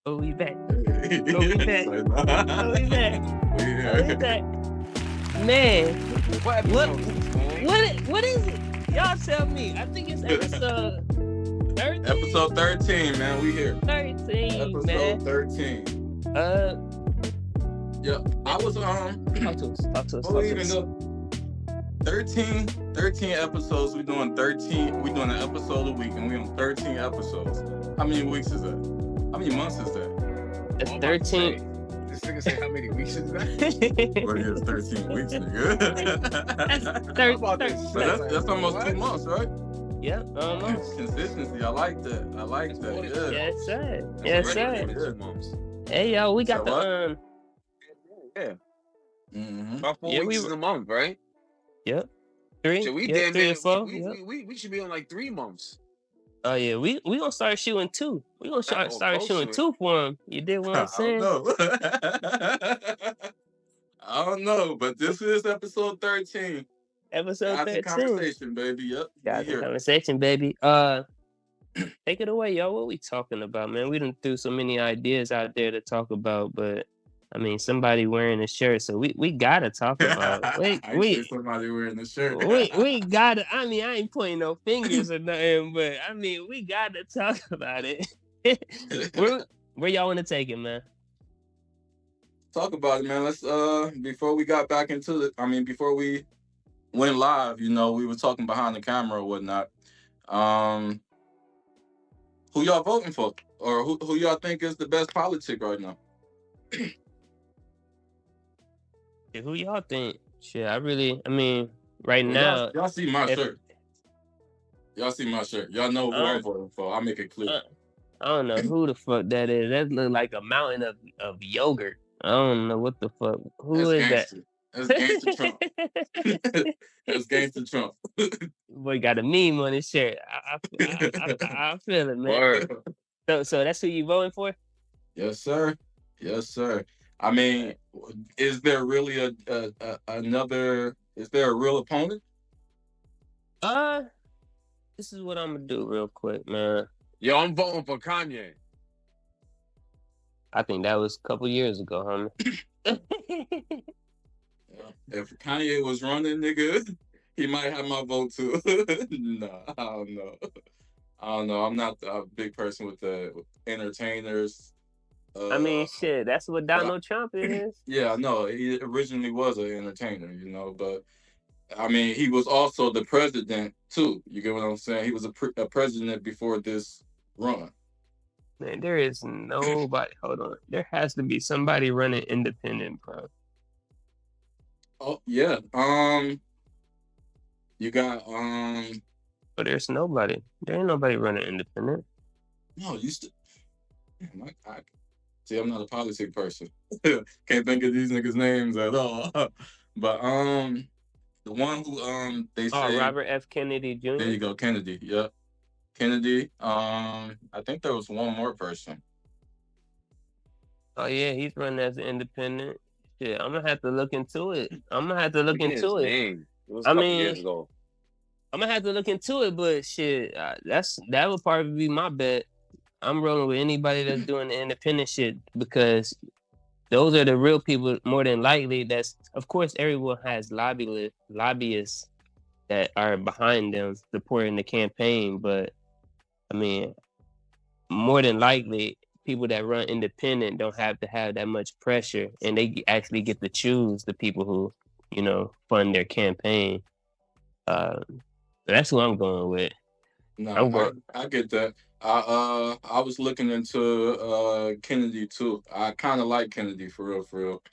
Oh, we back. Oh, we back. Oh, we back. Oh, we back. Man, what is it? Y'all tell me. I think it's episode 13. Episode 13, man. We here. 13, episode man. 13. Yeah, I was Talk to us. we even go 13 episodes. We doing an episode a week, and we on 13 episodes. How many weeks is that? How many months is that? It's 13. This nigga say how many weeks is that? What is 13 weeks, nigga? That's almost 2 months, right? Yeah, I don't know. Consistency, I like that. Yeah. Yes, sir. Yes, sir. 2 months. Hey, yo, we got the Yeah. Mm-hmm. About 4 weeks in a month, right? Yep. 3. So we yep, 3 or 4. We should be on like 3 months. Oh yeah, we gonna start shooting 2. We gonna start shooting 2 for him. You did what I'm saying? I don't know, but this is episode 13. Episode 13. Conversation, baby. Yep. Got the conversation, baby. Take it away, y'all. What we talking about, man? We done threw so many ideas out there to talk about, but I mean, somebody wearing a shirt, so we gotta talk about it. Somebody wearing a shirt. we gotta. I mean, I ain't pointing no fingers or nothing, but I mean, we gotta talk about it. Where y'all want to take it, man? Talk about it, man. Let's before we got back into before we went live, we were talking behind the camera or whatnot. Who y'all voting for, or who y'all think is the best politic right now? Who y'all think? Shit, right now. Y'all see my shirt. Y'all know who I'm voting for. I'll make it clear. I don't know who the fuck that is. That look like a mountain of yogurt. I don't know what the fuck. Who is gangster. That? That's Gangster Trump. That's Gangster Trump. Boy got a meme on his shirt. I feel it, man. Word. So that's who you voting for? Yes, sir. I mean, is there really another? Is there a real opponent? This is what I'm gonna do real quick, man. Yo, I'm voting for Kanye. I think that was a couple years ago, homie. If Kanye was running, nigga, he might have my vote too. No, I don't know. I'm not a big person with the entertainers. Shit, that's what Donald Trump is. Yeah, no, he originally was an entertainer, but he was also the president too. You get what I'm saying? He was a president before this run. Man, there is nobody. Hold on, there has to be somebody running independent, bro. Oh yeah. You got But there's nobody. There ain't nobody running independent. No, you still. See, I'm not a politic person. Can't think of these niggas' names at all. But the one who they say Robert F. Kennedy Jr. There you go, Kennedy. Yep, Kennedy. I think there was one more person. Oh yeah, he's running as an independent. Shit, I'm gonna have to look into it. It was a couple years ago. I'm gonna have to look into it, but shit, that would probably be my bet. I'm rolling with anybody that's doing the independent shit because those are the real people. More than likely, of course everyone has lobbyists that are behind them supporting the campaign, but more than likely, people that run independent don't have to have that much pressure, and they actually get to choose the people who fund their campaign. That's who I'm going with. No, I get that. I was looking into Kennedy too. I kind of like Kennedy for real.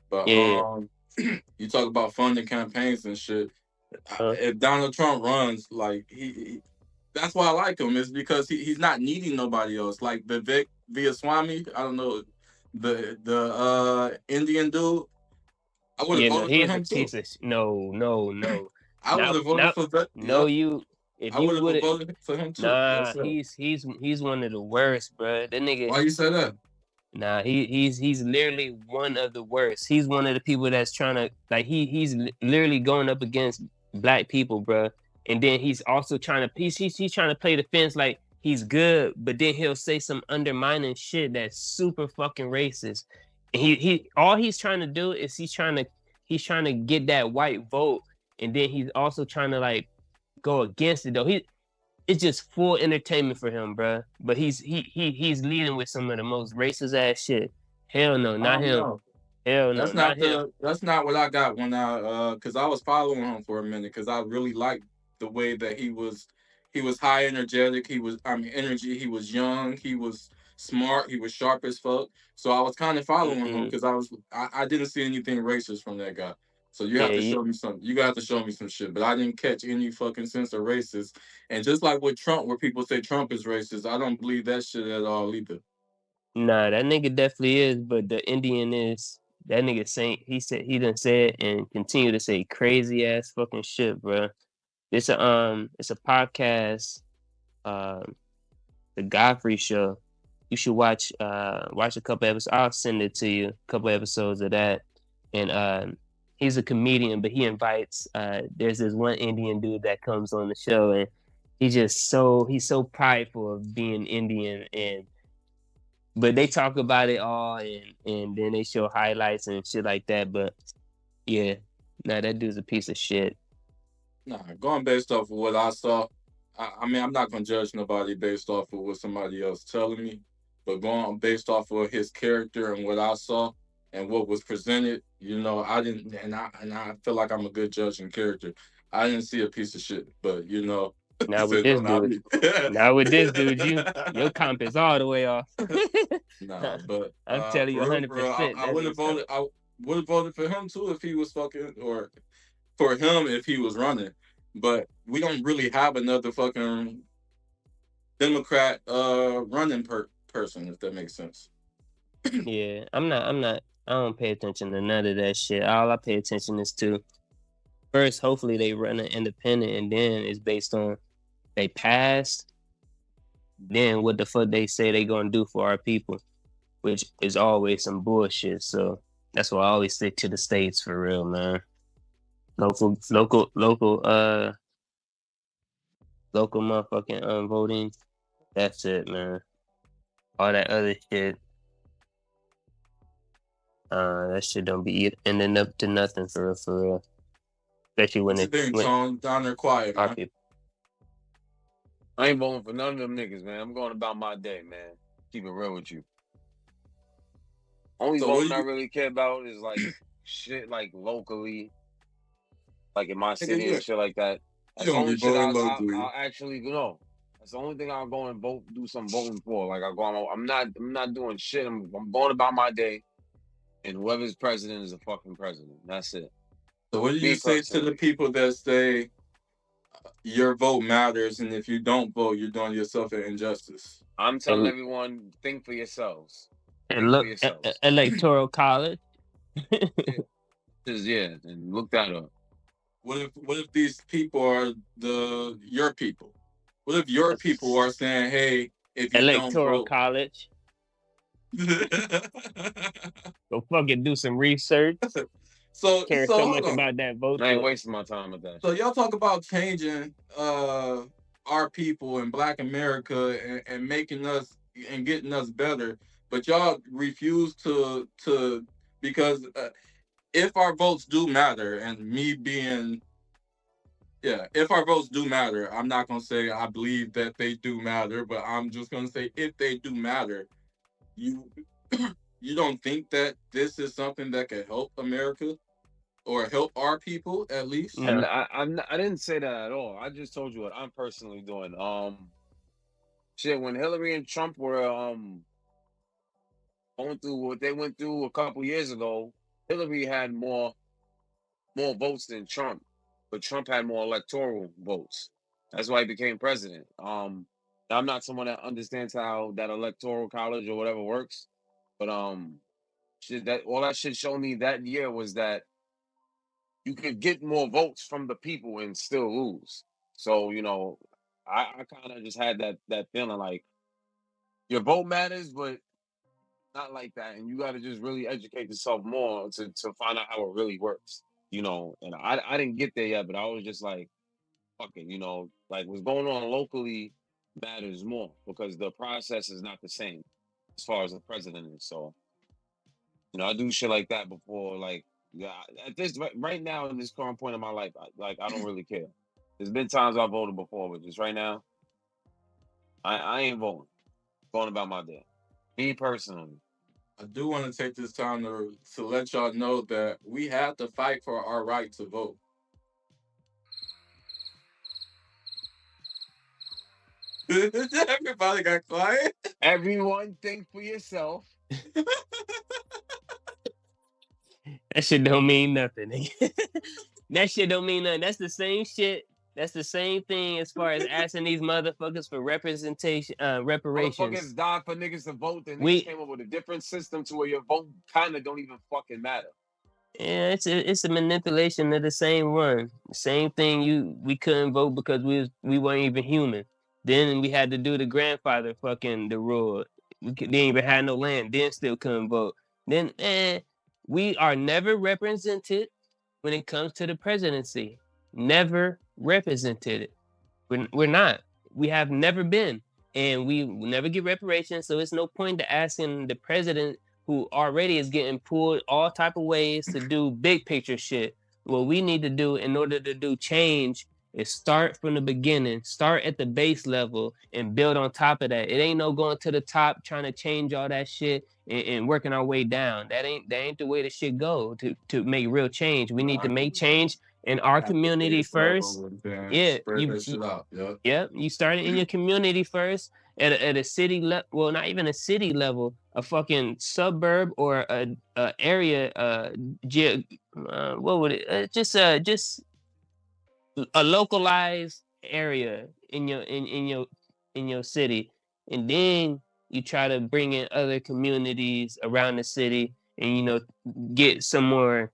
But yeah. You talk about funding campaigns and shit. If Donald Trump runs, like that's why I like him. Is because he's not needing nobody else. Like Vivek Veeraswamy, I don't know, the Indian dude. I would have voted for him too. No. I would have voted for that. No, you. If I you would have voted for him too. Nah, he's one of the worst, bro. That nigga. Why you say that? Nah, he's literally one of the worst. He's one of the people that's trying to he's literally going up against black people, bro. And then he's also trying to he's trying to play the fence like he's good, but then he'll say some undermining shit that's super fucking racist. And he all he's trying to do is he's trying to get that white vote, and then he's also trying to like go against it though. It's just full entertainment for him, bro. But he's leading with some of the most racist ass shit. Hell no, not him. No. Hell no, not him. That's not what I got when I because I was following him for a minute because I really liked the way that he was high energetic, energy, he was young, he was smart, he was sharp as fuck. So I was kind of following him because I didn't see anything racist from that guy. So you have to show me something. You got to show me some shit. But I didn't catch any fucking sense of racist. And just like with Trump, where people say Trump is racist, I don't believe that shit at all either. Nah, that nigga definitely is, but the Indian is that nigga saying he done said and continue to say crazy ass fucking shit, bro. It's a podcast, the Godfrey Show. You should watch a couple episodes. I'll send it to you. A couple episodes of that, and he's a comedian, but he invites. There's this one Indian dude that comes on the show, and he's so prideful of being Indian but they talk about it all and then they show highlights and shit like that. But yeah, that dude's a piece of shit. Nah, going based off of what I saw, I mean, I'm not gonna judge nobody based off of what somebody else telling me, but going based off of his character and what I saw and what was presented, I didn't, and I feel like I'm a good judge in character. I didn't see a piece of shit, but Now with this dude, your comp is all the way off. Nah, but I'm telling you, 100%. I would have voted. I would have voted for him too if he was fucking, or for him if he was running. But we don't really have another fucking Democrat running person, if that makes sense. Yeah, I'm not. I don't pay attention to none of that shit. All I pay attention is to first, hopefully they run an independent, and then it's based on they passed, then what the fuck they say they gonna do for our people, which is always some bullshit. So that's why I always stick to the states for real, man. Local motherfucking voting. That's it, man. All that other shit, that shit don't be ending up to nothing for real. Especially when it's down there quiet, man. I ain't voting for none of them niggas, man. I'm going about my day, man. Keep it real with you. Only voting I really care about is like shit like locally, like in my city and shit like that. That's the only shit I'll actually know. That's the only thing I'll go and do some voting for. Like I'm not doing shit. I'm going about my day, and whoever's president is a fucking president. That's it. So what do you say to the people that say your vote matters, and if you don't vote, you're doing yourself an injustice? I'm telling everyone, think for yourselves. And look, electoral college. Yeah, and look that up. What if these people are your people? What if your people are saying, "Hey, if you electoral don't vote, college, go fucking do some research." So much about that vote. I ain't wasting my time with that. So y'all talk about changing our people in Black America and making us and getting us better, but y'all refuse to because if our votes do matter, and if our votes do matter, I'm not gonna say I believe that they do matter, but I'm just gonna say if they do matter, you you don't think that this is something that could help America? Or help our people at least. And I didn't say that at all. I just told you what I'm personally doing. Shit, when Hillary and Trump were going through what they went through a couple years ago, Hillary had more votes than Trump, but Trump had more electoral votes. That's why he became president. I'm not someone that understands how that electoral college or whatever works, but all that shit showed me that year was that you could get more votes from the people and still lose. So, I kind of just had that feeling like your vote matters, but not like that. And you got to just really educate yourself more to find out how it really works, And I didn't get there yet, but I was just like, fuck it, like what's going on locally, matters more because the process is not the same as far as the president is. So, I do shit like that before. Like, yeah, at this right now in this current point in my life, I don't really care. There's been times I voted before, but just right now, I ain't voting. Going about my day. Me personally. I do want to take this time to let y'all know that we have to fight for our right to vote. Everybody got quiet. Everyone think for yourself. That shit don't mean nothing. That shit don't mean nothing. That's the same shit. That's the same thing as far as asking these motherfuckers for reparations. Motherfuckers died for niggas to vote. Then niggas came up with a different system to where your vote kind of don't even fucking matter. Yeah, it's a manipulation of the same one. Same thing. We couldn't vote because we weren't even human. Then we had to do the grandfather fucking the rule. Didn't even have no land. Then still couldn't vote. Then we are never represented when it comes to the presidency. Never represented it. We're not. We have never been, and we will never get reparations. So it's no point to asking the president who already is getting pulled all type of ways to do big picture shit. What we need to do in order to do change is start from the beginning, start at the base level, and build on top of that. It ain't no going to the top trying to change all that shit and working our way down. That ain't the way the shit go to make real change. We need to make change in our community first. Yeah, you started in your community first at a city level. Well, not even a city level, a fucking suburb or a area. What would it? Just a localized area in your city, and then you try to bring in other communities around the city, and get some more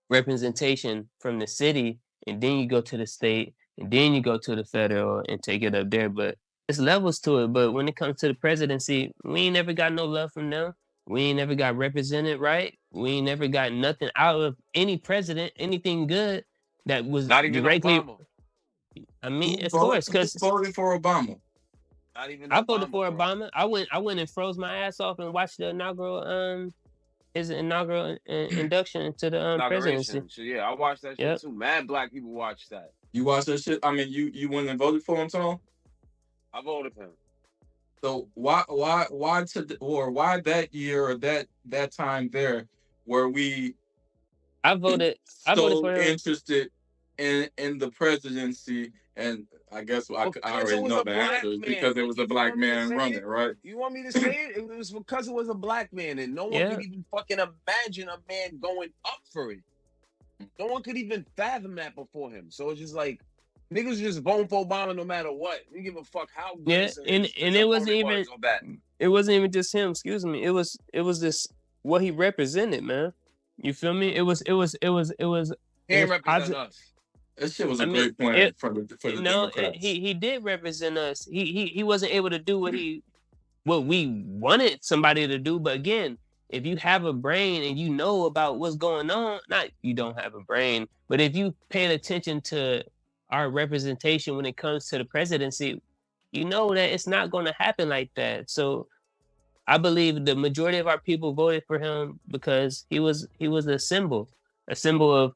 representation from the city, and then you go to the state, and then you go to the federal and take it up there. But it's levels to it. But when it comes to the presidency, we ain't never got no love from them. We ain't never got represented right. We ain't never got nothing out of any president, anything good that was not even directly. Obama. I mean, of course, because voted for Obama. Not even I voted for bro. Obama. I went and froze my ass off and watched the inaugural his inaugural induction to the presidency. So, yeah, I watched that shit too. Mad black people watched that. You watched that shit? I mean, you went and voted for him, Tom? I voted for him. So why that year or that time there were we I voted for him. Interested in the presidency, and I guess I already know the answer because it was a black man running, right? You want me to say it? It was because it was a black man, and no one could even fucking imagine a man going up for it. No one could even fathom that before him. So it's just like niggas just voting for Obama no matter what. You give a fuck how good. Yeah, and it wasn't even it wasn't even just him. Excuse me. It was this what he represented, man. You feel me? It was. He ain't represent us. That shit was a great plan for the Democrats. He did represent us. He wasn't able to do what we wanted somebody to do. But again, if you have a brain and you know about what's going on, not you don't have a brain, but if you pay attention to our representation when it comes to the presidency, you know that it's not going to happen like that. So I believe the majority of our people voted for him because he was a symbol of,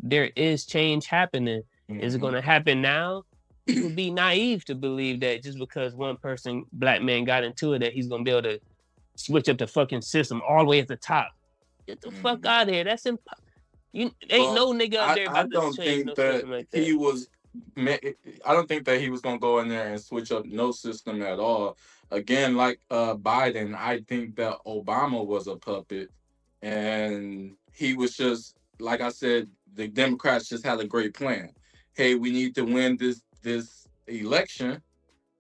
there is change happening. Mm-hmm. Is it going to happen now? It would be naive to believe that just because one black man got into it, that he's going to be able to switch up the fucking system all the way at the top. Get the fuck out of here. That's impossible. Ain't no nigga out there about to change no system like that. I don't think that he was going to go in there and switch up no system at all. Again, like Biden, I think that Obama was a puppet, and he was just, like I said, the Democrats just had a great plan. Hey, we need to win this election.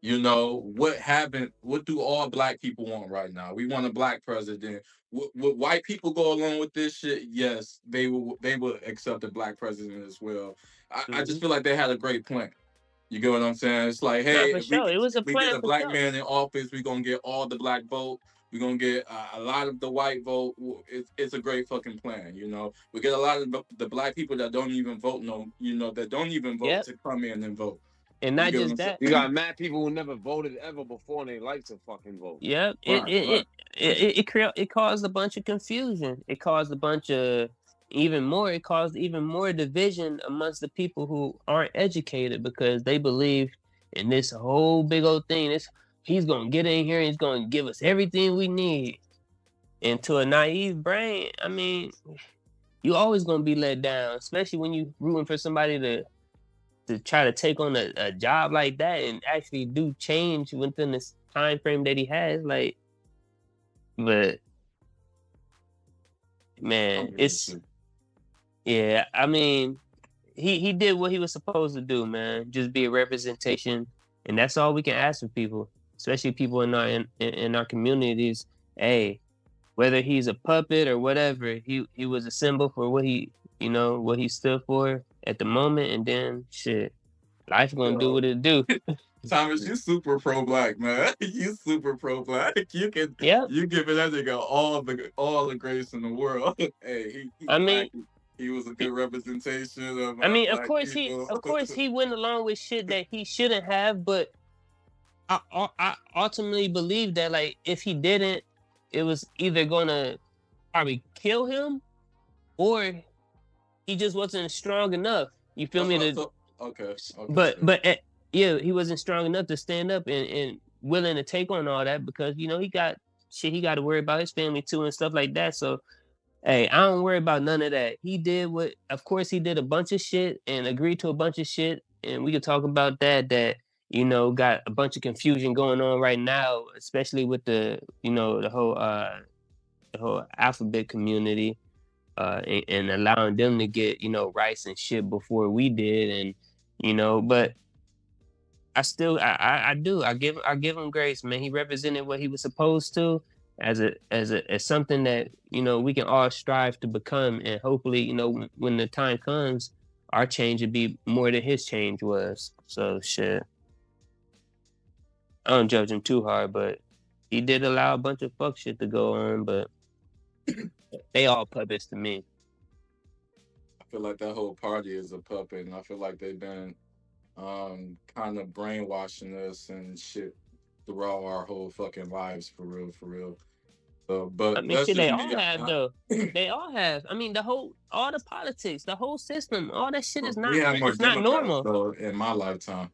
What do all black people want right now? We want a black president. Would white people go along with this shit? Yes, they will accept a black president as well. I just feel like they had a great plan. You get what I'm saying? It's like, hey, if we get a black man in office, we're going to get all the black vote. We're going to get a lot of the white vote. It's a great fucking plan, We get a lot of the black people that don't even vote, that don't even vote to come in and vote. And not just that. You got mad people who never voted ever before and they like to fucking vote. Yep. Right. It caused a bunch of confusion. It caused a bunch of it caused even more division amongst the people who aren't educated because they believe in this whole big old thing. He's gonna get in here and he's gonna give us everything we need. And to a naive brain, I mean, you always gonna be let down, especially when you rooting for somebody to try to take on a job like that and actually do change within this time frame that he has. Like, but man, yeah. I mean, he did what he was supposed to do, man. Just be a representation, and that's all we can ask for people, especially people in our communities. Hey, whether he's a puppet or whatever, he was a symbol for what he stood for at the moment, and then shit, life gonna do what it do. Thomas, you super pro-black, man. You super pro-black. You giving that nigga all the grace in the world. Hey, he was a good representation of. I mean, of course he went along with shit that he shouldn't have, but I ultimately believe that like if he didn't, it was either gonna probably kill him, or he just wasn't strong enough. You feel me? Okay. But he wasn't strong enough to stand up and willing to take on all that because he got shit he got to worry about his family too and stuff like that. So hey, I don't worry about none of that. He did of course he did a bunch of shit and agreed to a bunch of shit, and we could talk about that got a bunch of confusion going on right now, especially with the whole alphabet community. And allowing them to get rights and shit before we did, and but I still I give him grace, man. He represented what he was supposed to as something that we can all strive to become, and hopefully when the time comes, our change would be more than his change was. So shit, I don't judge him too hard, but he did allow a bunch of fuck shit to go on, but they all puppets to me. I feel like that whole party is a puppet, and I feel like they've been kind of brainwashing us and shit throughout our whole fucking lives, for real. So, but I mean, shit, they all have though. They all have. I mean, all the politics, the whole system, all that shit is not. We had more it's not normal. Though, in my lifetime.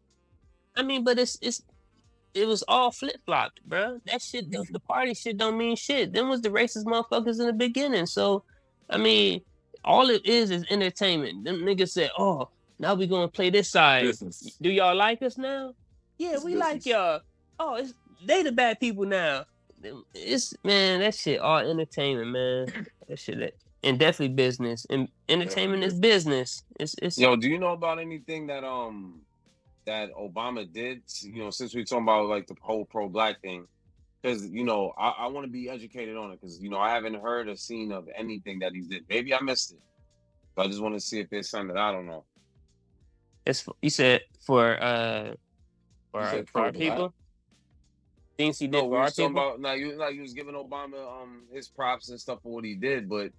I mean, but it was all flip flopped, bro. That shit, the party shit don't mean shit. Them was the racist motherfuckers in the beginning. So, I mean, all it is entertainment. Them niggas said, "Oh, now we gonna play this side. Business. Do y'all like us now? Yeah, we like y'all. Oh, they the bad people now. Man, that shit all entertainment, man. That shit and definitely business. And entertainment is business. It's Yo, do you know about anything that that Obama did? Since we're talking about like the whole pro-black thing, because I want to be educated on it because I haven't heard or seen of anything that he did. Maybe I missed it. But I just want to see if there's something that I don't know. You said for our people. Things he did for our people. You was giving Obama his props and stuff for what he did, but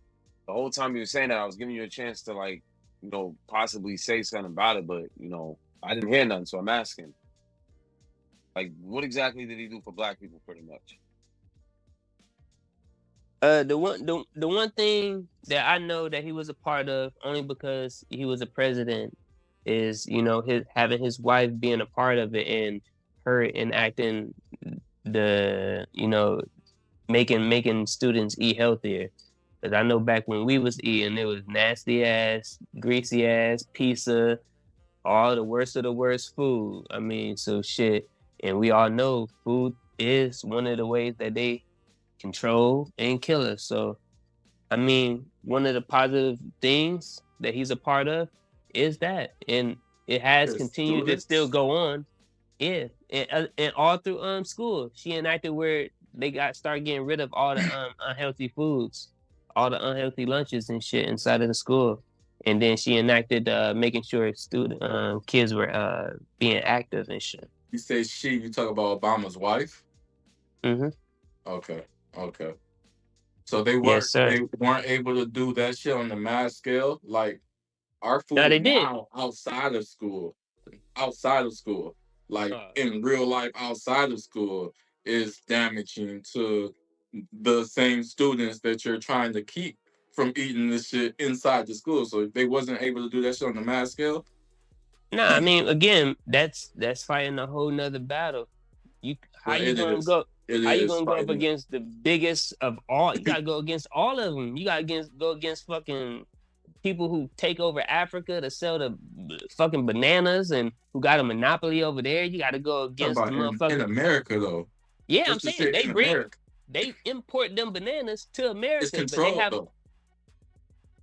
the whole time you were saying that, I was giving you a chance to like possibly say something about it, but I didn't hear nothing, so I'm asking. Like, what exactly did he do for black people, pretty much? The one thing that I know that he was a part of, only because he was a president, is having his wife being a part of it and her enacting the making students eat healthier. Because I know back when we was eating, it was nasty ass, greasy ass pizza, all the worst of the worst food. I mean, so shit. And we all know food is one of the ways that they control and kill us. So, I mean, one of the positive things that he's a part of is that. And it has continued to still go on. Yeah. And all through school, she enacted where they start getting rid of all the unhealthy foods, all the unhealthy lunches and shit inside of the school. And then she enacted making sure kids were being active and shit. You say she, you talk about Obama's wife? Mm-hmm. Okay. So they weren't able to do that shit on the mass scale? Like, our food now outside of school outside of school, like in real life outside of school, is damaging to the same students that you're trying to keep from eating this shit inside the school. So if they wasn't able to do that shit on the mass scale. Nah, I mean, again, that's fighting a whole nother battle. How you gonna go up against the biggest of all? You gotta go against all of them. You gotta go against fucking people who take over Africa to sell the fucking bananas and who got a monopoly over there. You gotta go against the motherfuckers in America though. Yeah, I'm saying they import them bananas to America. It's controlled though.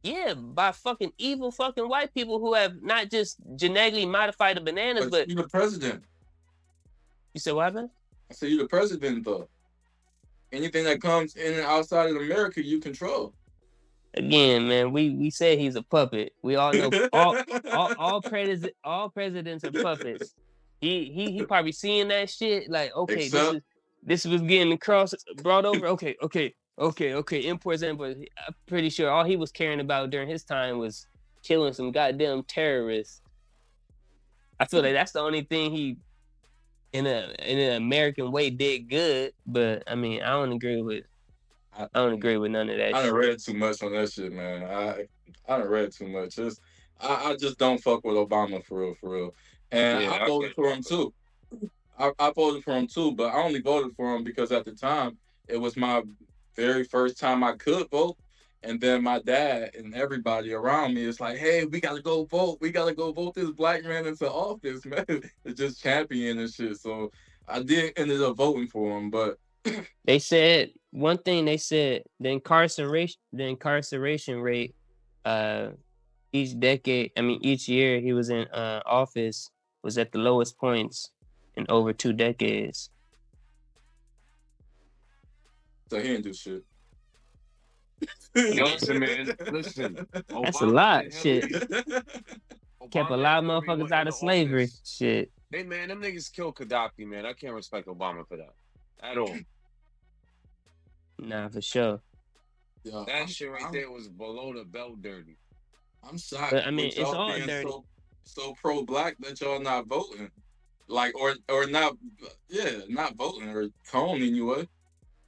Yeah, by fucking evil fucking white people who have not just genetically modified the bananas, but you're the president. You said what happened? I said you're the president though. Anything that comes in and outside of America, you control. Again, man, we said he's a puppet. We all know all presidents are puppets. He probably seeing that shit like, okay, this was getting brought over. Okay. Imports. I'm pretty sure all he was caring about during his time was killing some goddamn terrorists. I feel like that's the only thing he, in an American way, did good. But I mean, I don't agree with none of that shit. I done read too much on that shit, man. I done read too much. I just don't fuck with Obama for real. And I voted for him too. I voted for him too, but I only voted for him because at the time it was my very first time I could vote. And then my dad and everybody around me is like, hey, we gotta go vote. We gotta go vote this black man into office, man. It's just champion and shit. So I ended up voting for him, but they said one thing. They said the incarceration rate, each year he was in office was at the lowest points in over 2 decades. So he didn't do shit. Listen, man. Listen. That's a lot. Shit. Kept a lot of motherfuckers out of slavery. Shit. Hey, man, them niggas killed Gaddafi, man. I can't respect Obama for that. At all. Nah, for sure. Yo, that shit right there was below the belt dirty. I'm shocked. But, I mean, it's all dirty. So pro-black that y'all not voting. Like, or not, not voting, or Cone anyway.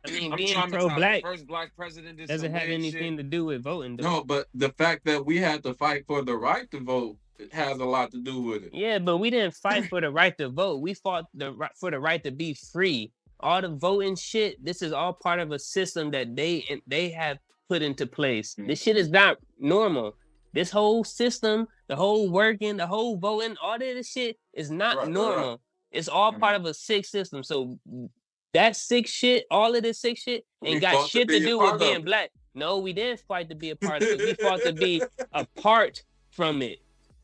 I mean, being pro-black, first black president doesn't have anything to do with voting. No, but the fact that we had to fight for the right to vote has a lot to do with it. Yeah, but we didn't fight for the right to vote. We fought for the right to be free. All the voting shit, this is all part of a system that they have put into place. Mm-hmm. This shit is not normal. This whole system, the whole working, the whole voting, all of this shit is not normal. Right. It's all part of a sick system. So that sick shit, all of this sick shit, ain't got shit to do with being black. No, we didn't fight to be a part of it. We fought to be apart from it.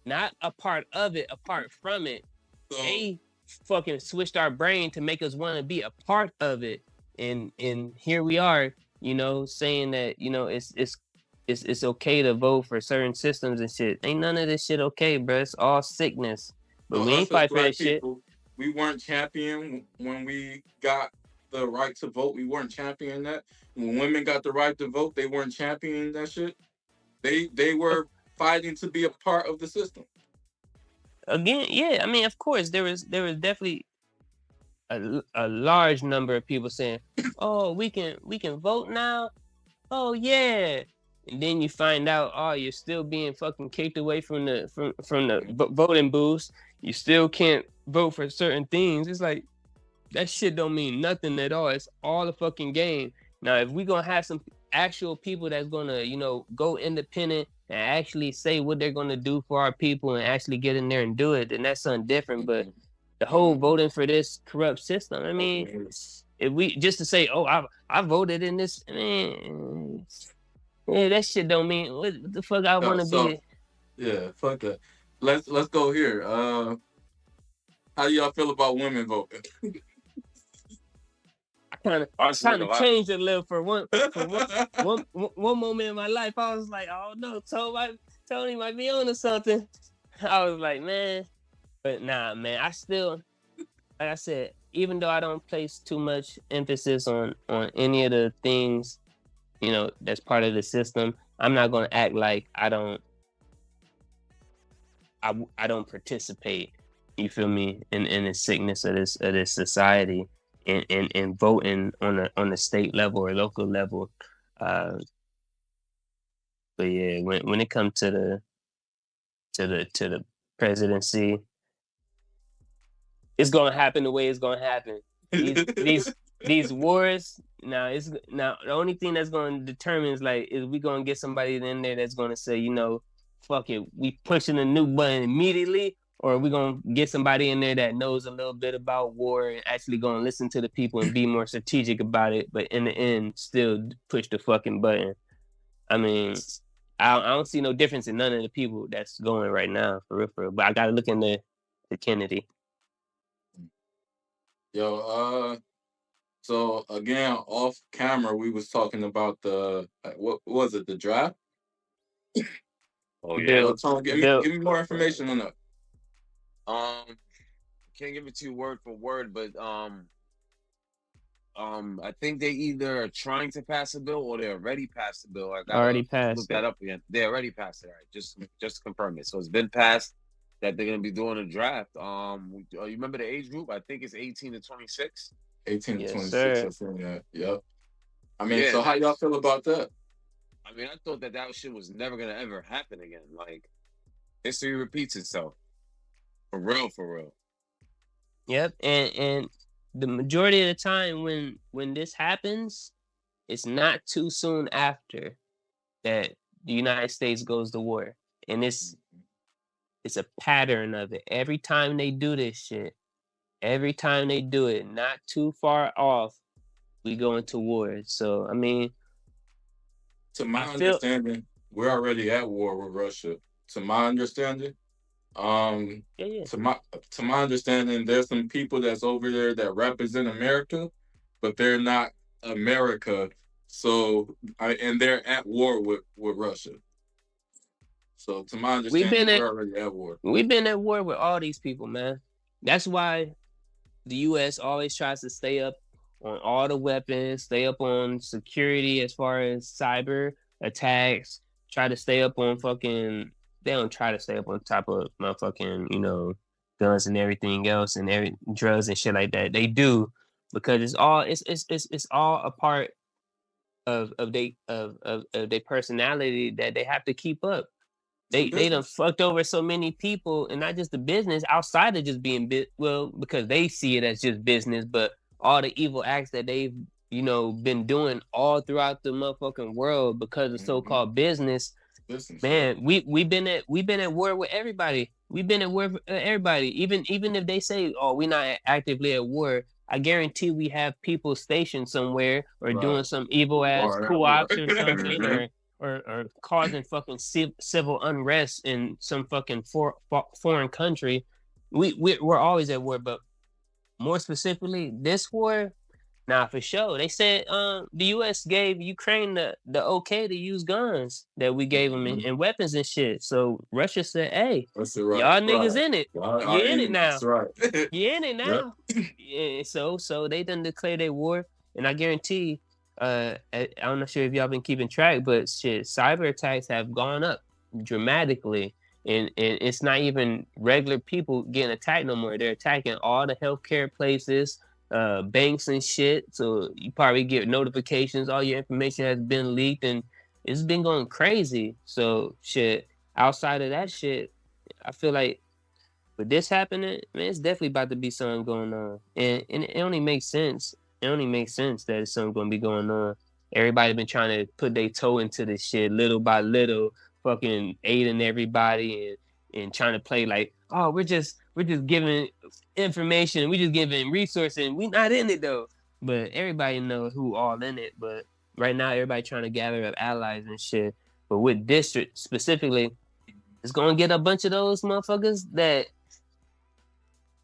Not a part of it, apart from it. So, they fucking switched our brain to make us want to be a part of it. And here we are, saying that, it's okay to vote for certain systems and shit. Ain't none of this shit okay, bro. It's all sickness. But we ain't fight for that shit. We weren't champion when we got the right to vote. We weren't championing that. When women got the right to vote, they weren't championing that shit. They were fighting to be a part of the system. Again, yeah. I mean, of course, there was definitely a large number of people saying, "Oh, we can vote now." Oh yeah. And then you find out, oh, you're still being fucking kicked away from the voting booths. You still can't vote for certain things. It's like, that shit don't mean nothing at all. It's all a fucking game. Now, if we gonna have some actual people that's gonna, go independent and actually say what they're gonna do for our people and actually get in there and do it, then that's something different. But the whole voting for this corrupt system, I mean, if we just to say, oh, I voted in this, I mean, yeah, that shit don't mean what the fuck I want to be. Yeah, fuck that. Let's go here. How do y'all feel about women voting? I kind of changed a little for one moment in my life. I was like, oh no, Tony might be on to something. I was like, man, but nah, man. I still, like I said, even though I don't place too much emphasis on any of the things, that's part of the system, I'm not gonna act like I don't participate You feel me? In the sickness of this society, and voting on the state level or local level. But yeah, when it comes to the presidency, it's gonna happen the way it's gonna happen. These wars now the only thing that's gonna determine is we gonna get somebody in there that's gonna say, fuck it, we pushing a new button immediately, or are we gonna get somebody in there that knows a little bit about war and actually gonna listen to the people and be more strategic about it, but in the end still push the fucking button. I mean, I don't see no difference in none of the people that's going right now, for real. But I gotta look into the Kennedy. Yo, so again, off camera, we was talking about what was it, the draft? Oh yeah. Bill, Tom, give me more information on that. Can't give it to you word for word, but I think they either are trying to pass a bill or they already passed the bill. I gotta already passed look that up again. They already passed it. All right, just to confirm it. So it's been passed that they're gonna be doing a draft. You remember the age group? I think it's 18 to 26. 18 Yes, to 26. sir. I think that. Yep. I mean, so how y'all feel about that? I mean, I thought that shit was never gonna ever happen again. Like, history repeats itself. For real. Yep, and the majority of the time when this happens, it's not too soon after that the United States goes to war, and it's a pattern of it. Every time they do this shit, every time they do it, not too far off, we go into war. So I mean, to my understanding, we're already at war with Russia. To my understanding, yeah. to my understanding, there's some people that's over there that represent America, but they're not America. So, and they're at war with Russia. So, to my understanding, we're already at war. We've been at war with all these people, man. That's why the U.S. always tries to stay up on all the weapons, stay up on security as far as cyber attacks, try to stay up on fucking. They don't try to stay up on top of motherfucking, guns and everything else and drugs and shit like that. They do because it's all a part of their personality that they have to keep up. They done fucked over so many people, and not just the business outside of just being because they see it as just business, but all the evil acts that they've been doing all throughout the motherfucking world because of so-called business. Man, we've been at war with everybody. We've been at war with everybody. Even if they say, "Oh, we're not actively at war," I guarantee we have people stationed somewhere or doing some evil ass co-ops or something, or causing fucking civil unrest in some fucking foreign country. We're always at war, but more specifically, this war. Nah, for sure. They said the U.S. gave Ukraine the okay to use guns that we gave them and weapons and shit. So Russia said, "Hey, y'all niggas in it. You're in it now. You're in it now." Yeah, so they done declare their war, and I guarantee. I'm not sure if y'all been keeping track, but shit, cyber attacks have gone up dramatically. And it's not even regular people getting attacked no more. They're attacking all the healthcare places, banks and shit. So you probably get notifications, all your information has been leaked, and it's been going crazy. So shit, outside of that shit, I feel like with this happening, man, it's definitely about to be something going on. And it only makes sense. It only makes sense that it's something gonna be going on. Everybody been trying to put their toe into this shit little by little, fucking aiding everybody and trying to play like, oh, we're just giving information, we just giving resources, and we not in it though. But everybody know who all in it. But right now, everybody trying to gather up allies and shit. But with district specifically, it's gonna get a bunch of those motherfuckers that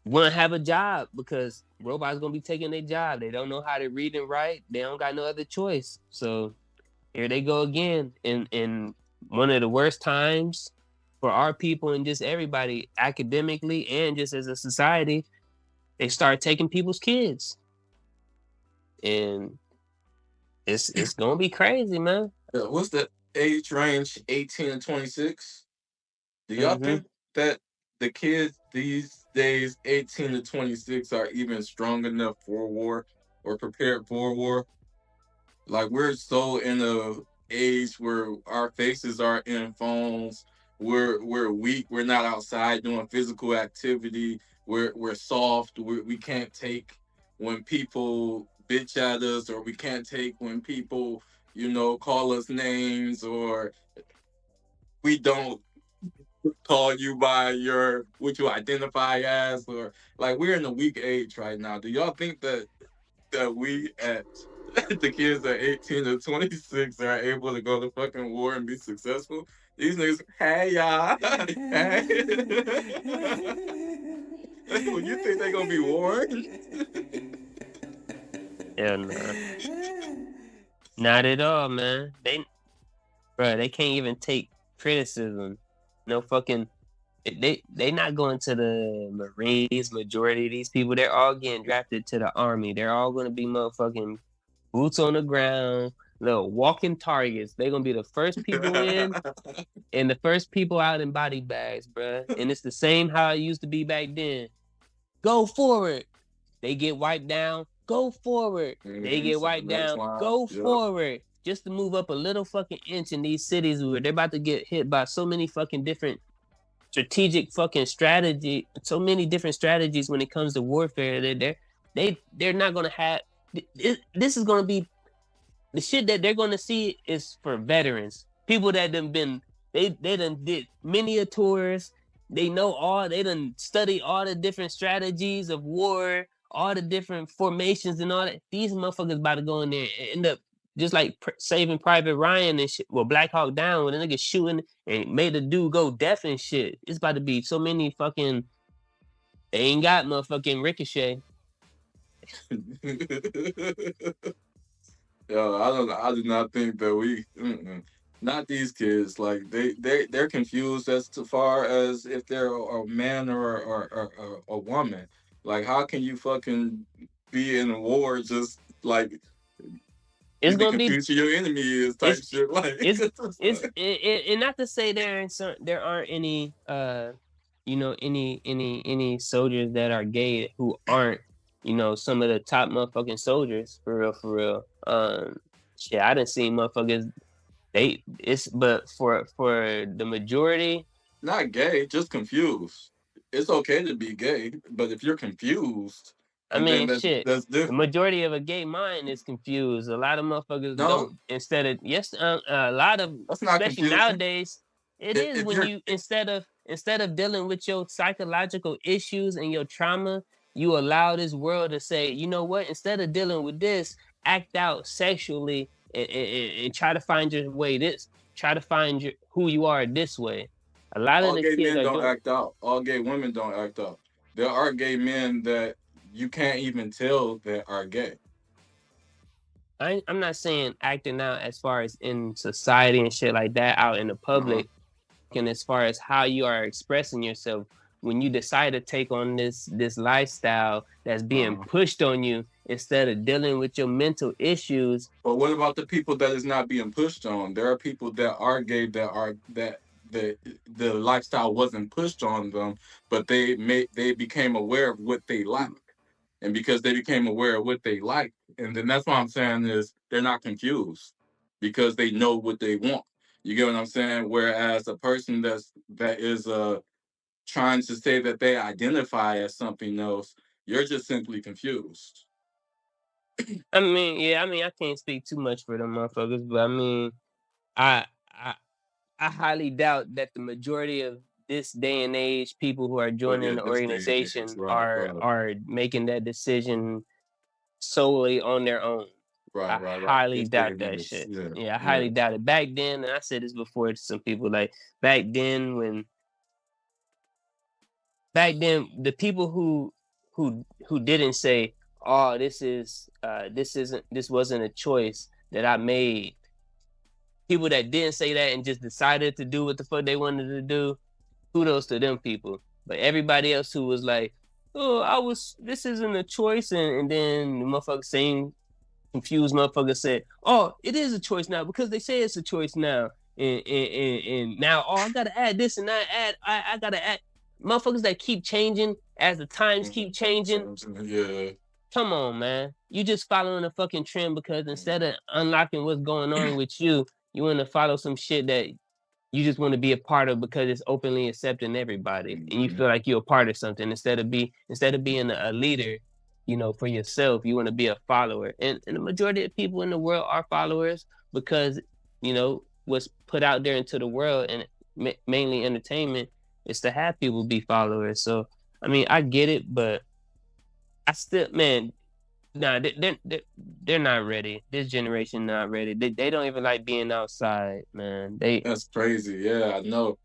want to have a job because robots gonna be taking their job. They don't know how to read and write. They don't got no other choice. So here they go again in one of the worst times for our people and just everybody academically and just as a society. They start taking people's kids, and it's gonna be crazy, man. What's the age range? 18 and 26. Do y'all think that the these days 18 to 26 are even strong enough for war or prepared for war. Like we're so in a age where our faces are in phones. We're weak. We're not outside doing physical activity. We're soft. We can't take when people bitch at us, or we can't take when people call us names, or we don't call you by your what you identify as, or like we're in a weak age right now. Do y'all think that we at the kids at 18 to 26 are able to go to fucking war and be successful? These niggas, hey y'all, hey. Well, you think they gonna be warned? Hell no. Not at all, man. They can't even take criticism. No fucking. They not going to the Marines. Majority of these people, they're all getting drafted to the Army. They're all going to be motherfucking boots on the ground, little walking targets. They're gonna be the first people in and the first people out in body bags, bruh. And it's the same how it used to be back then. Go forward. They get wiped down. Go forward. They get wiped down. Go forward. Just to move up a little fucking inch in these cities where they're about to get hit by so many fucking different strategic fucking strategy, so many different strategies when it comes to warfare. They're not gonna have. This is gonna be the shit that they're gonna see is for veterans, people that they done did many a tours. They done study all the different strategies of war, all the different formations and all that. These motherfuckers about to go in there and end up just like Saving Private Ryan and shit. Well, Black Hawk Down when the nigga shooting and made the dude go deaf and shit. It's about to be so many fucking. They ain't got motherfucking Ricochet. Yo, I do not think that not these kids. Like they're confused as to far as if they're a man or a woman. Like how can you fucking be in a war just like it's be gonna be confused who your enemy is type shit. Like it's and not to say there aren't any any soldiers that are gay who aren't some of the top motherfucking soldiers for real. Shit, I done seen motherfuckers. But for the majority, not gay, just confused. It's okay to be gay, but if you're confused, I mean, then shit. that's The different. majority of a gay mind is confused. A lot of motherfuckers No, don't. Instead of a lot of, that's not especially confusing. nowadays, it is If when you're you instead of dealing with your psychological issues and your trauma, you allow this world to say, you know what? Instead of dealing with this, act out sexually and try to find your way. Try to find who you are this way. A lot of all the gay kids men are don't doing. act out. All gay women don't act out. There are gay men that you can't even tell that are gay. I'm not saying acting out as far as in society and shit like that out in the public, and as far as how you are expressing yourself when you decide to take on this lifestyle that's being pushed on you instead of dealing with your mental issues. But what about the people that is not being pushed on? There are people that are gay that the lifestyle wasn't pushed on them, but they became aware of what they like. And because they became aware of what they like, and then that's what I'm saying is they're not confused because they know what they want. You get what I'm saying? Whereas a person that is trying to say that they identify as something else, you're just simply confused. I mean, I can't speak too much for them motherfuckers, but I mean, I I I highly doubt that the majority of this day and age people who are But yeah, joining the this day and age, organization right, are making that decision solely on their own. I right. highly This day doubt and that age, shit. yeah, Yeah, I yeah. highly doubt it. Back then, and I said this before to some people, like back then the people who didn't say, "Oh, this wasn't a choice that I made." People that didn't say that and just decided to do what the fuck they wanted to do, kudos to them people. But everybody else who was like, "Oh, this isn't a choice," and then the motherfucker saying confused motherfucker said, "Oh, it is a choice now because they say it's a choice now." And now, oh, I gotta add this and I gotta add. motherfuckers that keep changing as the times keep changing. Yeah. Come on, man. You just following a fucking trend because instead of unlocking what's going on with you, you want to follow some shit that you just want to be a part of because it's openly accepting everybody, and you feel like you're a part of something instead of being a leader, for yourself. You want to be a follower, and the majority of people in the world are followers because what's put out there into the world, and mainly entertainment, is to have people be followers. So I mean, I get it, but I still, man, nah, they're not ready. This generation not ready. They don't even like being outside, man. That's crazy. Yeah, I know.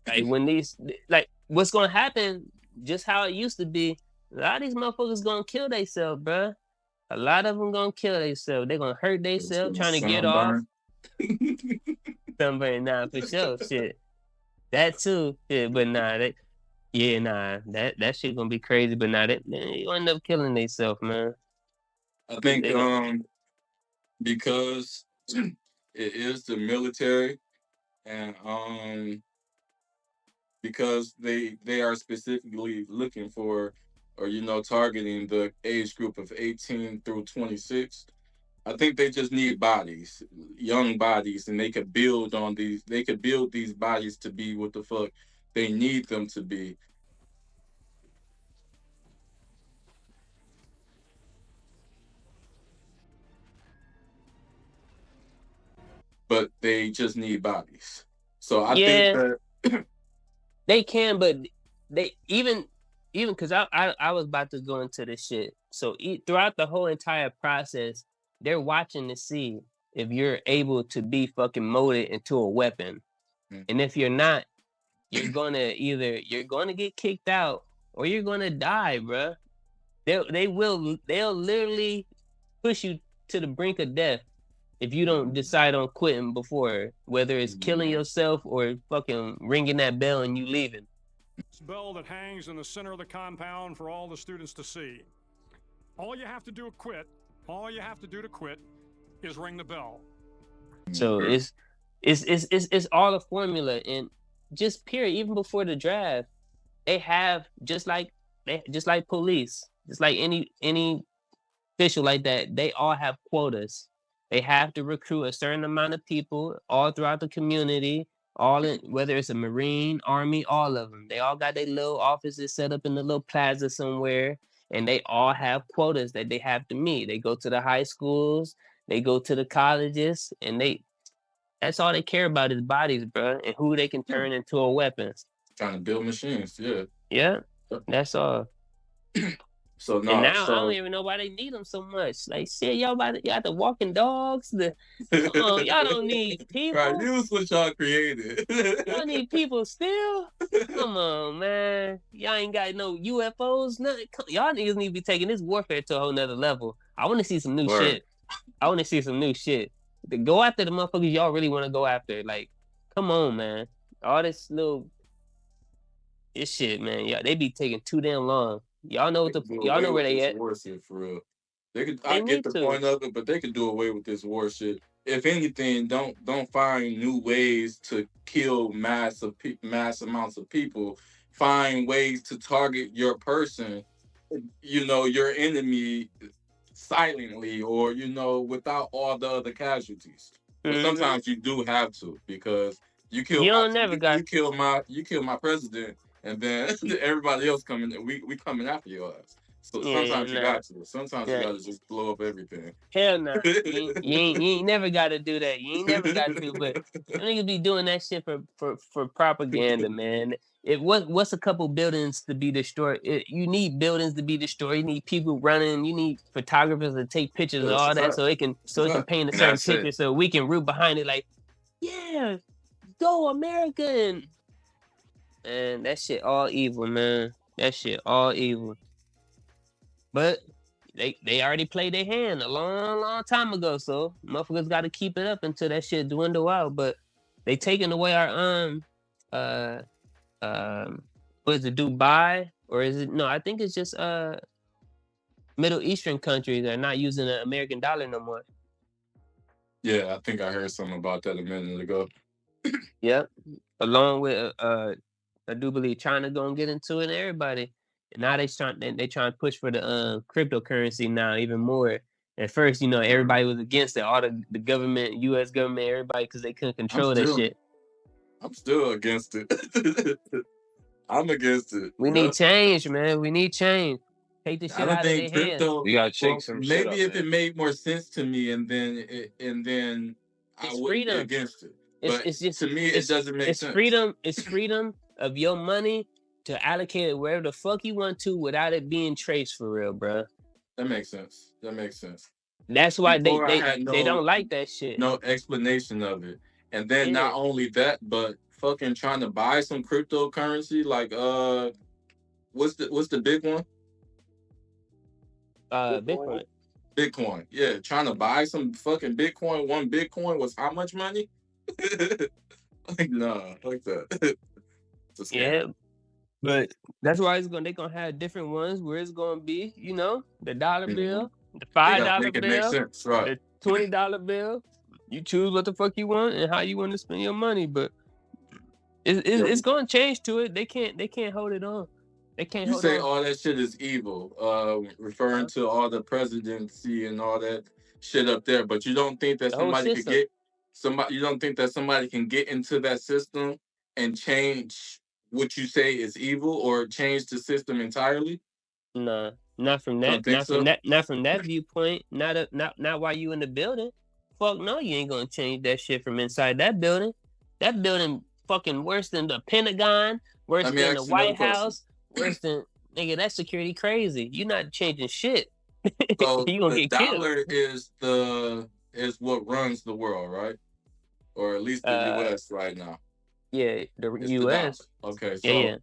Like when like what's gonna happen, just how it used to be, a lot of these motherfuckers gonna kill themselves, bruh. A lot of them gonna kill themselves. They're gonna hurt themselves trying to get off. Sunburn, nah, for sure. Shit. That too. Shit, but nah, that shit gonna be crazy, but nah, they gonna end up killing themselves, man. I think because it is the military, and because they are specifically looking for, or targeting the age group of 18 through 26. I think they just need bodies, young bodies, and they could build on these. They could build these bodies to be what the fuck they need them to be. But they just need bodies. So I think that they can, but they even because I was about to go into this shit. So throughout the whole entire process, they're watching to see if you're able to be fucking molded into a weapon, and if you're not, you're gonna get kicked out or you're gonna die, bruh. They'll literally push you to the brink of death if you don't decide on quitting before, whether it's killing yourself or fucking ringing that bell and you leaving. This bell that hangs in the center of the compound for all the students to see. All you have to do to quit is ring the bell. So it's all a formula, and just period. Even before the draft, they have just like police, just like any official like that. They all have quotas. They have to recruit a certain amount of people all throughout the community, all in, whether it's a Marine, Army, all of them. They all got their little offices set up in the little plaza somewhere, and they all have quotas that they have to meet. They go to the high schools, they go to the colleges, and that's all they care about is bodies, bro, and who they can turn into a weapon. Trying to build machines, yeah. Yeah, that's all. So and now I don't even know why they need them so much. Like shit, y'all got the walking dogs. Y'all don't need people. Right, use what y'all created. Y'all need people still. Come on, man. Y'all ain't got no UFOs. Nothing. Y'all niggas need to be taking this warfare to a whole nother level. I want to see some new shit. I want to see some new shit. To go after the motherfuckers y'all really want to go after. Like, come on, man. All this shit, man. Yeah, they be taking too damn long. Y'all know y'all know where they at. War shit for real. I get the point of it, but they could do away with this war shit. If anything, don't find new ways to kill mass amounts of people. Find ways to target your person, your enemy, silently, or without all the other casualties. But sometimes you do have to, because you kill my president, and then everybody else coming. We coming after your ass. So sometimes you got to. Sometimes you got to just blow up everything. Hell no. You ain't never got to do that. You ain't never got to. But niggas be doing that shit for propaganda, man. What's a couple buildings to be destroyed? You need buildings to be destroyed. You need people running. You need photographers to take pictures of all that, so it can paint a certain picture, so we can root behind it. Like, yeah, go American. And that shit all evil, man. That shit all evil. But they already played their hand a long time ago, so motherfuckers got to keep it up until that shit dwindle out. But they taking away our what is it, Dubai, or is it no? I think it's just Middle Eastern countries are not using the American dollar no more. Yeah, I think I heard something about that a minute ago. Yep, along with I do believe China gonna get into it. And everybody, and now they trying to push for the cryptocurrency now even more. At first, everybody was against it. All the government, U.S. government, everybody, because they couldn't control that shit. I'm still against it. I'm against it. We need change, man. We need change. Take the shit I don't out of their think hands. crypto. You gotta shake some shit maybe up, if man. it made more sense to me, and then I It's wouldn't freedom. be against it. But It's just to me, it doesn't make sense. It's freedom of your money to allocate it wherever the fuck you want to without it being traced for real, bro. That makes sense. That makes sense. That's why Before I they had don't like that shit. no explanation of it. And then not only that, but fucking trying to buy some cryptocurrency, like what's the big one? Bitcoin. Bitcoin. Yeah, trying to buy some fucking Bitcoin. One Bitcoin was how much money? Like, nah, like that. It's a scam. Yeah. But that's why they're gonna have different ones where it's gonna be, the dollar bill, the $5 make bill, it make sense, right? the $20 bill. You choose what the fuck you want and how you want to spend your money, but it's gonna change to it. They can't hold it on. They can't. You hold say on. all that shit is evil, referring to all the presidency and all that shit up there, but you don't think that somebody could get somebody? You don't think that somebody can get into that system and change what you say is evil or change the system entirely? Nah, not from that. Not from that viewpoint. Not while you in the building. Fuck no, you ain't gonna change that shit from inside that building. That building fucking worse than the Pentagon, worse than the White House, worse than nigga. That security crazy. You're not changing shit. So you gonna the get dollar killed. is what runs the world, right? Or at least the U.S. right now. Yeah, the U.S. Okay, so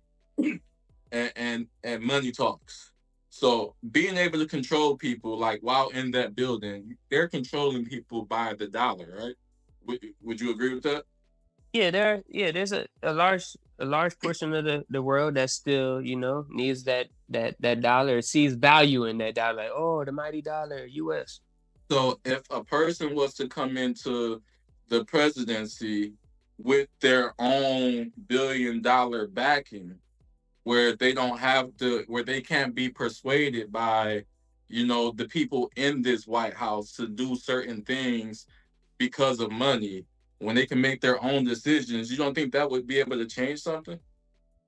and money talks. So being able to control people, like while in that building, they're controlling people by the dollar, right? Would you agree with that? Yeah, there's a large portion of the world that still, needs that dollar, sees value in that dollar. Like, oh, the mighty dollar, US. So if a person was to come into the presidency with their own $1 billion backing, where they can't be persuaded by, the people in this White House to do certain things because of money, when they can make their own decisions, you don't think that would be able to change something?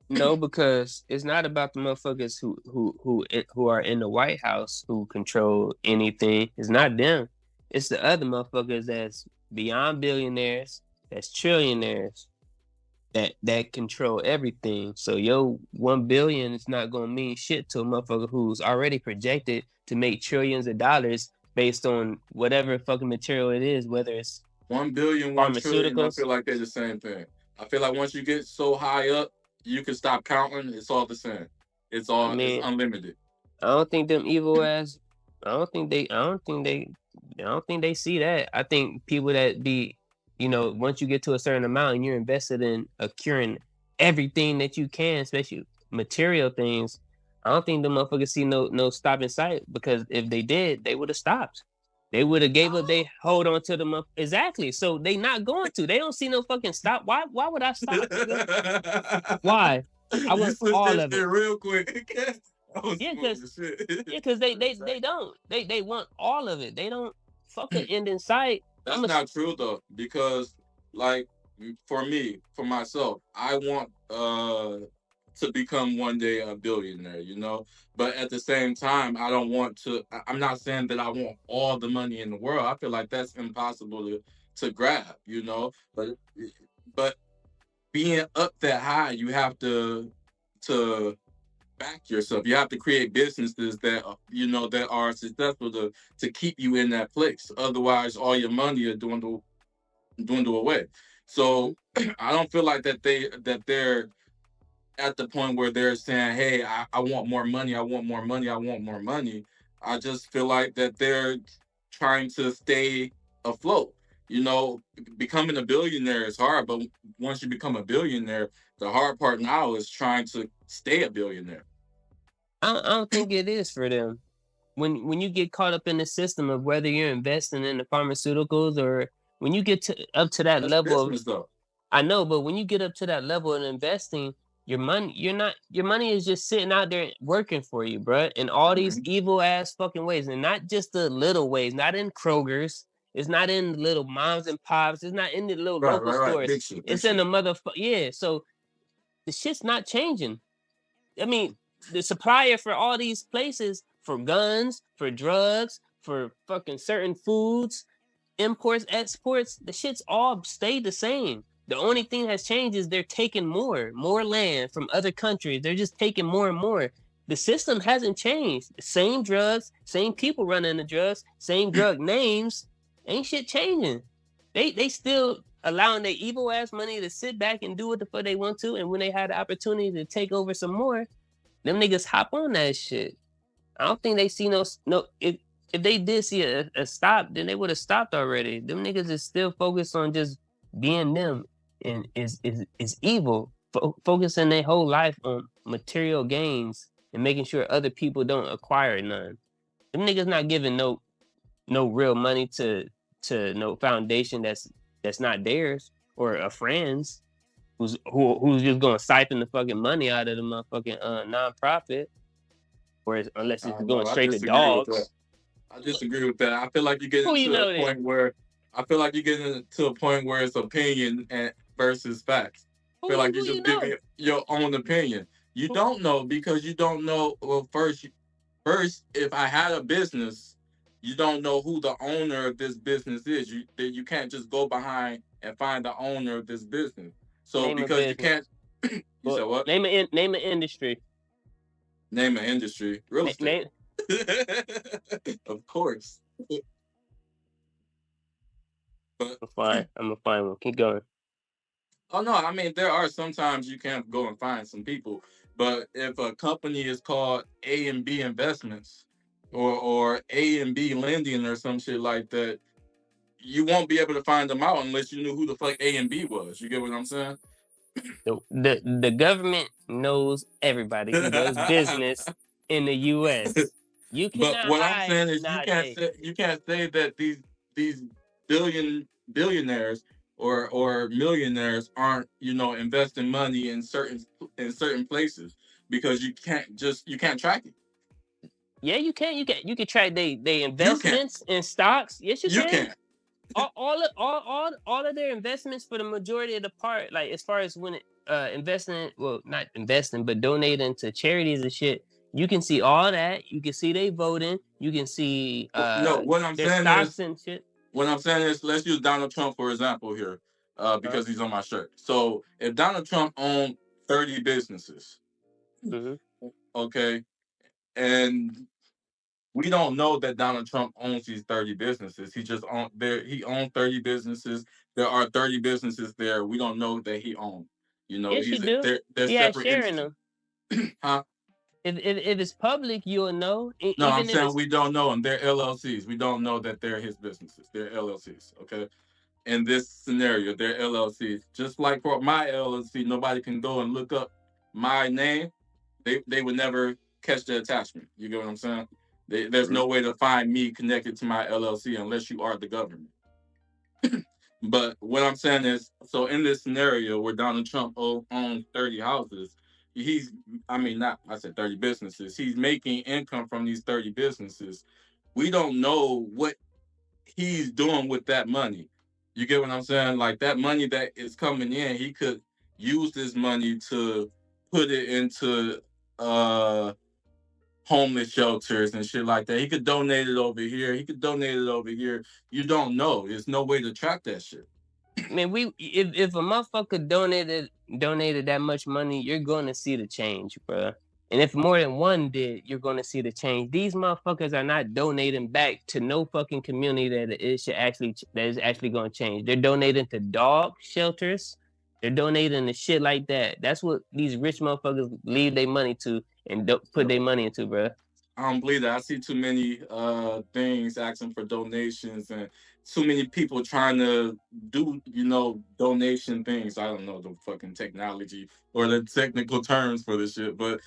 No, because it's not about the motherfuckers who are in the White House who control anything. It's not them. It's the other motherfuckers that's beyond billionaires, that's trillionaires, that control everything. So your 1 billion is not gonna mean shit to a motherfucker who's already projected to make trillions of dollars based on whatever fucking material it is, whether it's 1 billion, 1 trillion. I feel like they're the same thing. I feel like once you get so high up, you can stop counting. It's all the same. It's unlimited. I don't think them evil ass. I don't think they see that. I think people that be, once you get to a certain amount and you're invested in acquiring everything that you can, especially material things, I don't think the motherfuckers see no stop in sight, because if they did, they would have stopped. They would have gave up. They hold on to them exactly. So they not going to. They don't see no fucking stop. Why would I stop? Why? I want all of it real quick. because they don't. They want all of it. They don't fucking end in sight. That's not true though, because like for myself, I want to become one day a billionaire, but at the same time, I don't want to. I'm not saying that I want all the money in the world. I feel like that's impossible to grab, but being up that high, you have to back yourself. You have to create businesses that that are successful to keep you in that place. Otherwise, all your money are dwindle away. So I don't feel like that they're at the point where they're saying, "Hey, I want more money. I want more money. I want more money." I just feel like that they're trying to stay afloat. Becoming a billionaire is hard, but once you become a billionaire, the hard part now is trying to stay a billionaire. I don't think it is for them. When you get caught up in the system of whether you're investing in the pharmaceuticals or when you get up to that level business, though. I know, but when you get up to that level of investing, your money is just sitting out there working for you, bruh, in all these evil ass fucking ways, and not just the little ways, not in Kroger's, it's not in the little moms and pops, it's not in the little local stores, big shit, it's in the motherfucker, so the shit's not changing. I mean, the supplier for all these places, for guns, for drugs, for fucking certain foods, imports, exports, the shit's all stayed the same. The only thing that's changed is they're taking more land from other countries. They're just taking more and more. The system hasn't changed. Same drugs, same people running the drugs, same drug names. Ain't shit changing. They still allowing their evil ass money to sit back and do what the fuck they want to. And when they had the opportunity to take over some more, them niggas hop on that shit. I don't think they see no. If they did see a stop, then they would have stopped already. Them niggas is still focused on just being them, and is evil, focusing their whole life on material gains and making sure other people don't acquire none. Them niggas not giving no real money to no foundation that's not theirs or a friend's, who's just gonna siphon the fucking money out of the motherfucking nonprofit, or unless it's going straight to dogs. I disagree with that. I feel like you're getting to a point where it's opinion and versus facts. I feel like you're just giving your own opinion. You don't know because you don't know. Well, first, if I had a business, you don't know who the owner of this business is. You can't just go behind and find the owner of this business. So name because you can't, you said what? Name an industry. Name an industry. Real estate. Of course. But I'm gonna find one. Keep going. Oh no, I mean there are sometimes you can't go and find some people, but if a company is called A and B Investments or A and B Lending or some shit like that, you won't be able to find them out unless you knew who the fuck A and B was. You get what I'm saying? The government knows everybody who does business in the U.S. You cannot. But what I'm saying is you can't say that these billionaires or millionaires aren't investing money in certain places because you can't track it. Yeah, you can. You can track they investments in stocks. Yes, you can. All of their investments for the majority of the part, like as far as when not investing, but donating to charities and shit. You can see all that. You can see they voting. You can see what I'm their saying stocks is, and shit. What I'm saying is, let's use Donald Trump for example here, because he's on my shirt. So if Donald Trump owned 30 businesses, okay, and we don't know that Donald Trump owns these 30 businesses. He just owned 30 businesses. There are 30 businesses there. We don't know that he owned. Yes, you do. They're separate sharing them. Huh? If it's public, you'll know. No, I'm saying we don't know them. They're LLCs. We don't know that they're his businesses. They're LLCs. Okay. In this scenario, they're LLCs. Just like for my LLC, nobody can go and look up my name. They would never catch the attachment. You get what I'm saying? There's no way to find me connected to my LLC unless you are the government. But what I'm saying is, so in this scenario where Donald Trump owns 30 houses, I said 30 businesses. He's making income from these 30 businesses. We don't know what he's doing with that money. You get what I'm saying? Like that money that is coming in, he could use this money to put it into homeless shelters and shit like that. He could donate it over here. He could donate it over here. You don't know. There's no way to track that shit. Man, if a motherfucker donated that much money, you're going to see the change, bro. And if more than one did, you're going to see the change. These motherfuckers are not donating back to no fucking community that is actually going to change. They're donating to dog shelters. They're donating to shit like that. That's what these rich motherfuckers leave their money to and put their money into, bro. I don't believe that. I see too many things asking for donations and too many people trying to do, donation things. I don't know the fucking technology or the technical terms for this shit, but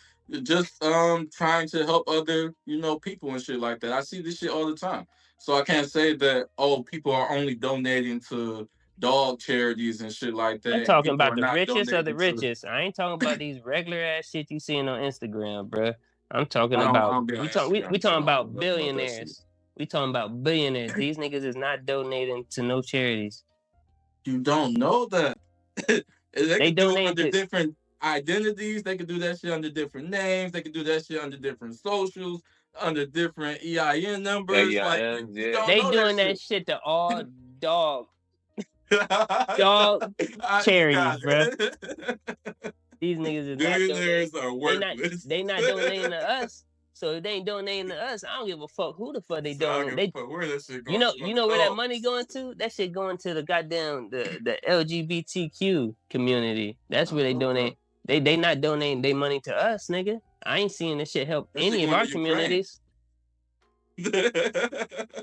just trying to help other, people and shit like that. I see this shit all the time. So I can't say that, people are only donating to dog charities and shit like that. I'm And talking people about are the not richest of the donating to. richest. I ain't talking about these regular ass shit you seeing on Instagram, bruh. I'm talking I about don't be on Instagram, we so talking I don't about know nothing about that shit. billionaires. We talking about billionaires. These niggas is not donating to no charities. You don't know that. They They could do it donate under to different identities. They could do that shit under different names. They could do that shit under different socials, under different EIN numbers. Yeah, Like you don't they know that doing that shit. shit to all dog You charities, got bruh. it. These niggas is not donating. Billionaires are worthless. They not donating to us. So if they ain't donating to us, I don't give a fuck who the fuck they So I don't donate. give a fuck where that shit You going. know where that money going to? That shit going to the goddamn the LGBTQ community. That's where they donate. They not donating their money to us, nigga. I ain't seeing this shit help That shit any of going our to Ukraine. communities.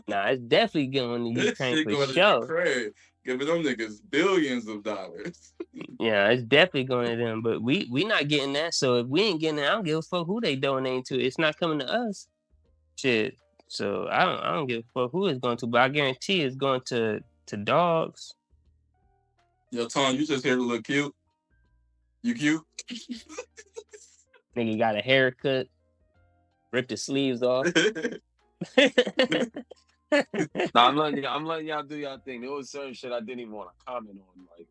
Nah, it's definitely going to This Ukraine shit for going to sure. Ukraine, giving them niggas billions of dollars. Yeah, it's definitely going to them. But we not getting that. So if we ain't getting it, I don't give a fuck who they donating to. It's not coming to us. Shit. So I don't give a fuck who it's going to, but I guarantee it's going to dogs. Yo, Tom, you just here to look cute. You cute? Nigga got a haircut, ripped his sleeves off. Nah, I'm letting y'all do y'all thing. There was certain shit I didn't even want to comment on, like,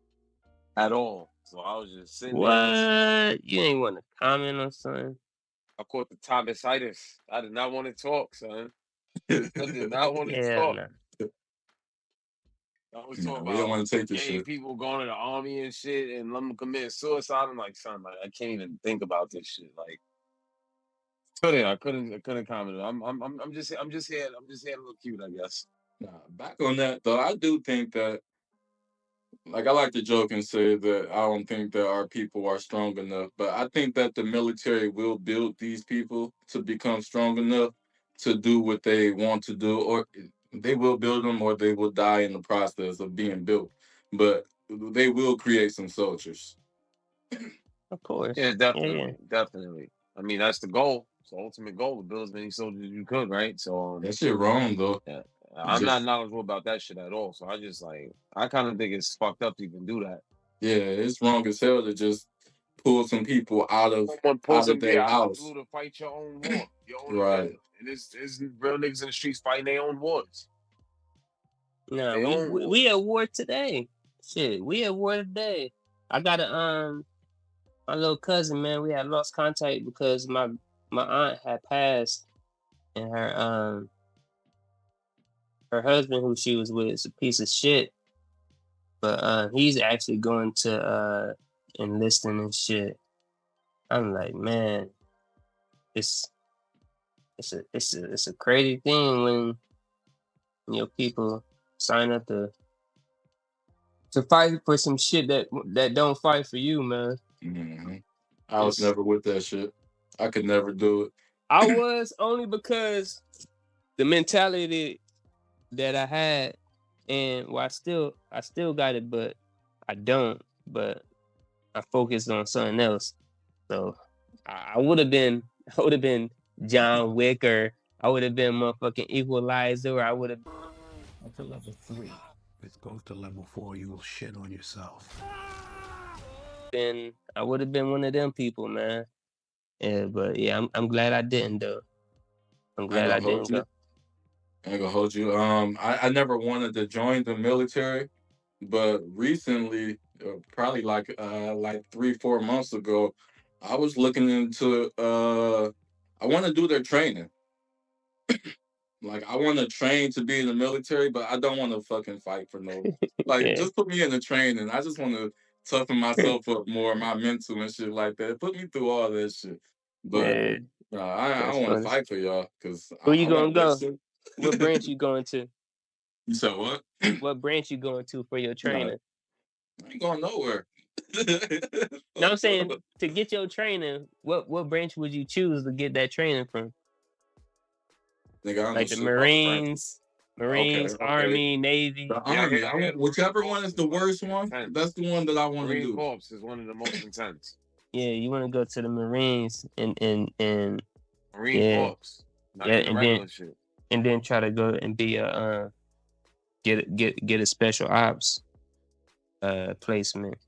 at all. So I was just sitting there. What? You ain't want to comment on something? I caught the Thomas-itis. I did not want to talk, son. I did not want to talk. Nah. I was talking we don't about want to take this gay shit. people going to the army and shit, and them committing suicide. I'm like, son, like I can't even think about this shit. Like, I couldn't comment. I'm just here to look cute, I guess. Nah, back on that though, I do think that, like, I like to joke and say that I don't think that our people are strong enough, but I think that the military will build these people to become strong enough to do what they want to do, or they will build them, or they will die in the process of being built. But they will create some soldiers. Of course. Yeah, definitely. I mean, that's the goal. It's the ultimate goal to build as many soldiers as you could, right? So that shit wrong though. Yeah. I'm not knowledgeable about that shit at all. So I just I kind of think it's fucked up to even do that. Yeah, it's wrong as hell to just pull some people out of their house to fight your own war, your own right. agenda. And it's real niggas in the streets fighting their own wars. No, we at war today. Shit, we at war today. I got my little cousin, man. We had lost contact because my aunt had passed, and her husband, who she was with, is a piece of shit. But he's actually going to enlisting and shit. I'm like, man, it's a crazy thing when your people sign up to fight for some shit that don't fight for you, man. Mm-hmm. I was never with that shit. I could never do it. I was only because the mentality that I had, and I still got it, but I don't. But I focused on something else. So I would have been John Wick, or I would have been motherfucking Equalizer, or I would have. Up to level 3. Let's go to level 4. You will shit on yourself. I would have been one of them people, man. Yeah, but yeah, I'm glad I didn't though. I'm glad I didn't go. I ain't gonna hold you. I never wanted to join the military, but recently, probably like 3-4 months ago, I was looking into I want to do their training. Like, I want to train to be in the military, but I don't want to fucking fight for no. Like, just put me in the training. I just want to toughen myself up more, my mental and shit like that. Put me through all that shit. But I don't want to fight for y'all because where you gonna go? What branch you going to? You said what? What branch you going to for your training? I ain't going nowhere. No, I'm saying to get your training, what branch would you choose to get that training from? Nigga, like the Marines, Army, Navy. The Army. Whichever one is the worst one, that's the one that I want to do. Marine Corps is one of the most intense. Yeah, you want to go to the Marines and Marine Corps. And then try to go and be a get a special ops. placement.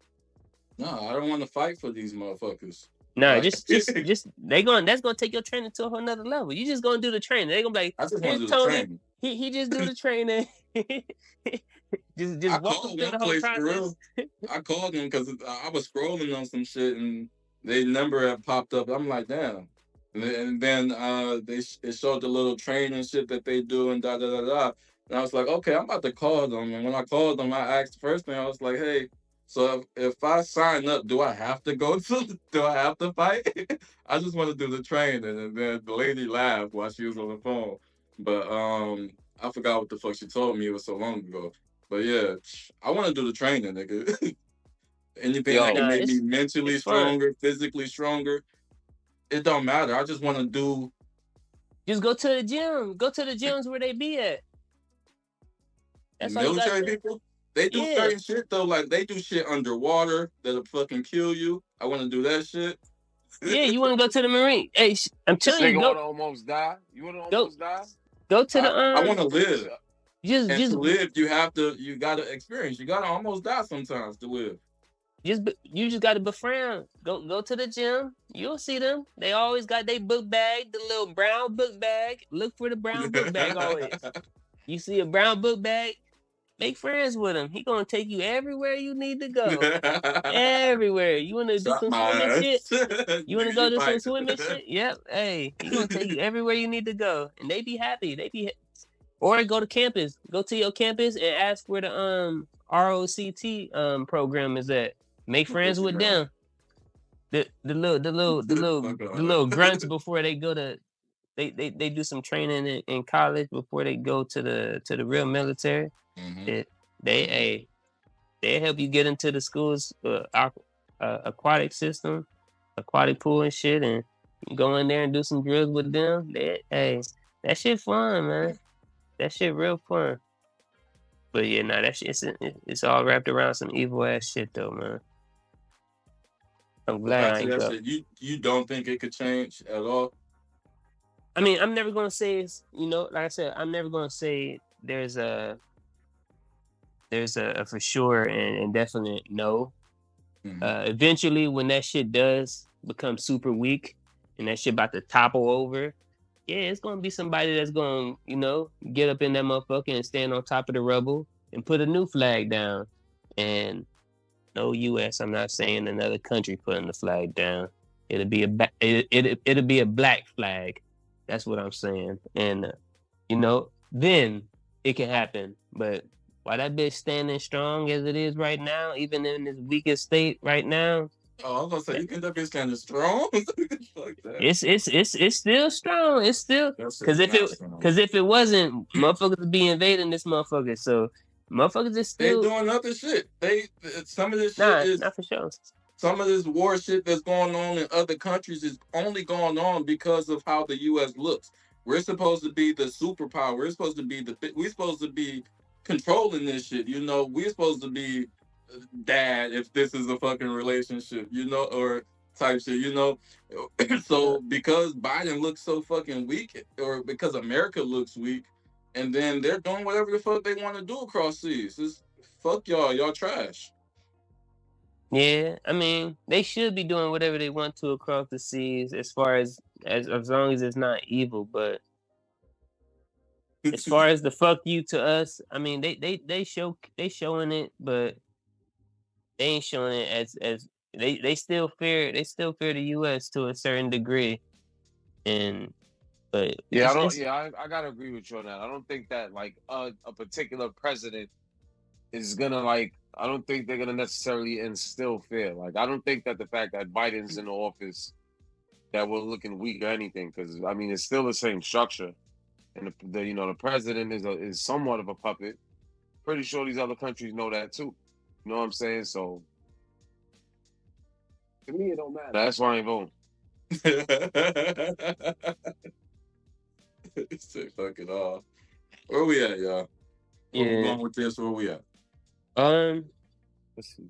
No, I don't want to fight for these motherfuckers. Nah, Like, just that's gonna take your training to a whole nother level. You just gonna do the training. They gonna be like, I just want here's to do the Tony. training. He just do the training. just I walk him called through one the whole place for process. real. I called them because I was scrolling on some shit and their number had popped up. I'm like, damn. And then it showed the little training shit that they do and da da da da. And I was like, okay, I'm about to call them. And when I called them, I asked the first thing. I was like, hey, so if I sign up, do I have to go to? Do I have to fight? I just want to do the training. And then the lady laughed while she was on the phone. But I forgot what the fuck she told me. It was so long ago. But yeah, I want to do the training, nigga. Anything that can Nah, make me mentally it's fun. stronger, physically stronger, it don't matter. I just want to do. Just go to the gym. Go to the gyms where they be at. That's all you Military gotta do. people, they do Yeah. certain shit though. Like they do shit underwater that'll fucking kill you. I want to do that shit. Yeah, you want to go to the Marine? Hey, I'm This telling you, nigga go wanna almost die. You wanna almost die? go to the I want to live, and just to live, you gotta experience. You gotta almost die sometimes to live. you just gotta befriend. Go to the gym. You'll see them. They always got their book bag, the little brown book bag. Look for the brown book bag always. You see a brown book bag, make friends with him. He gonna take you everywhere you need to go. Everywhere. You wanna do Shot some my swimming ass. shit? You wanna go do some Fight. swimming shit? Yep. Hey, he gonna take you everywhere you need to go, and they be happy. Or go to campus. Go to your campus and ask where the ROCT program is at. Make friends with them. The little grunts before they go to they do some training in college before they go to the real military. Mhm. They help you get into the school's aquatic system, aquatic pool and shit, and go in there and do some drills with them. That shit fun, man. That shit real fun. But yeah, nah, that shit it's all wrapped around some evil ass shit though, man. I'm But glad back I to ain't that go. shit, you don't think it could change at all? I mean, I'm never gonna say it's like I said, I'm never gonna say there's a for sure and definite no. Eventually, when that shit does become super weak and that shit about to topple over, yeah, it's gonna be somebody that's gonna get up in that motherfucker and stand on top of the rubble and put a new flag down. And no U.S. I'm not saying another country putting the flag down. It'll be it'll be a black flag. That's what I'm saying. And then it can happen. But while that bitch standing strong as it is right now, even in its weakest state right now, Oh, I was gonna say you think that bitch kind of strong? Fuck that. it's still strong. It's still because if it wasn't, motherfuckers would be invading this motherfucker. So motherfuckers is They still doing other shit. Some of this shit nah, is not for sure. some of this war shit that's going on in other countries is only going on because of how the U.S. looks. We're supposed to be the superpower. We're supposed to be controlling this shit. We're supposed to be dad if this is a fucking relationship. Or type shit. So because Biden looks so fucking weak, or because America looks weak, and then they're doing whatever the fuck they want to do across seas. It's fuck y'all trash. Yeah, I mean, they should be doing whatever they want to across the seas, as far as long as it's not evil. But as far as the fuck you to us, I mean, they showing it, but they ain't showing it as they still fear the U.S. to a certain degree, and but Yeah, I gotta agree with you on that. I don't think that like a particular president is gonna I don't think they're gonna necessarily instill fear. Like I don't think that the fact that Biden's in the office that we're looking weak or anything, because I mean it's still the same structure, and the president is somewhat of a puppet. Pretty sure these other countries know that too. You know what I'm saying? So to me, it don't matter. That's why I ain't voting. Say fuck it all. Where we at, y'all? Where we going with this? Where we at? Let's see.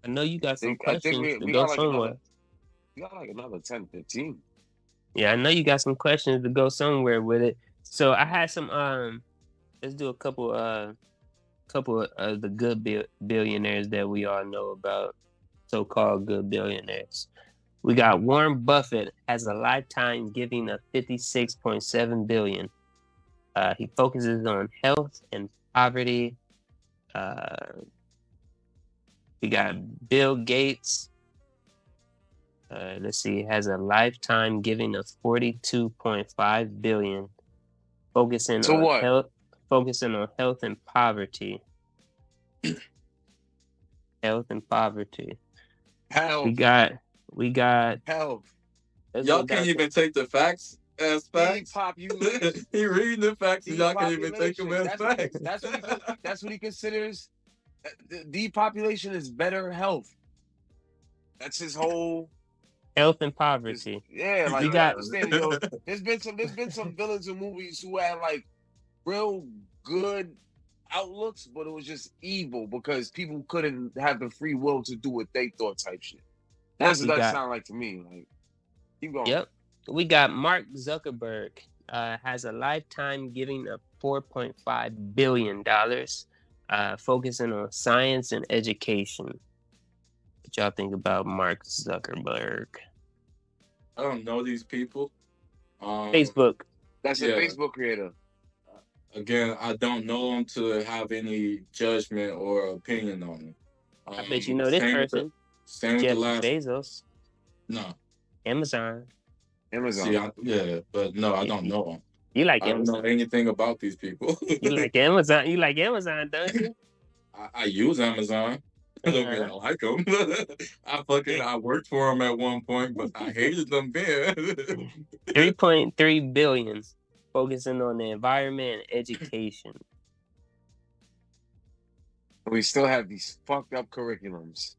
I know you got some questions to go somewhere. We got like another 10, 15. Yeah, I know you got some questions to go somewhere with it. So I had some let's do a couple couple of the good billionaires that we all know about, so-called good billionaires. We got Warren Buffett has a lifetime giving of $56.7 billion. He focuses on health and poverty. We got Bill Gates. Let's see, has a lifetime giving of $42.5 billion, focusing on health and poverty. Health and poverty. Health. We got health. Y'all can't even take the facts as facts. Depopulation. He reading the facts and y'all can't even take them as facts. That's what he considers. Depopulation is better health. That's his whole health and poverty. Yeah, like you understand. Yo, there's been some villains in movies who had like real good outlooks, but it was just evil because people couldn't have the free will to do what they thought type shit. That's what that sound like to me. Like, keep going. Yep. We got Mark Zuckerberg has a lifetime giving of $4.5 billion, focusing on science and education. What y'all think about Mark Zuckerberg? I don't know these people. Facebook. That's a Facebook creator. Again, I don't know him to have any judgment or opinion on him. I bet you know this person. Same Jeff with the last. Bezos. No. Amazon. See, but no, I don't know him. You like Amazon? I don't know anything about these people. You like Amazon? You like Amazon, don't you? I use Amazon. I don't mean I like them. I worked for them at one point, but I hated them then. 3.3 billion, focusing on the environment and education. We still have these fucked up curriculums.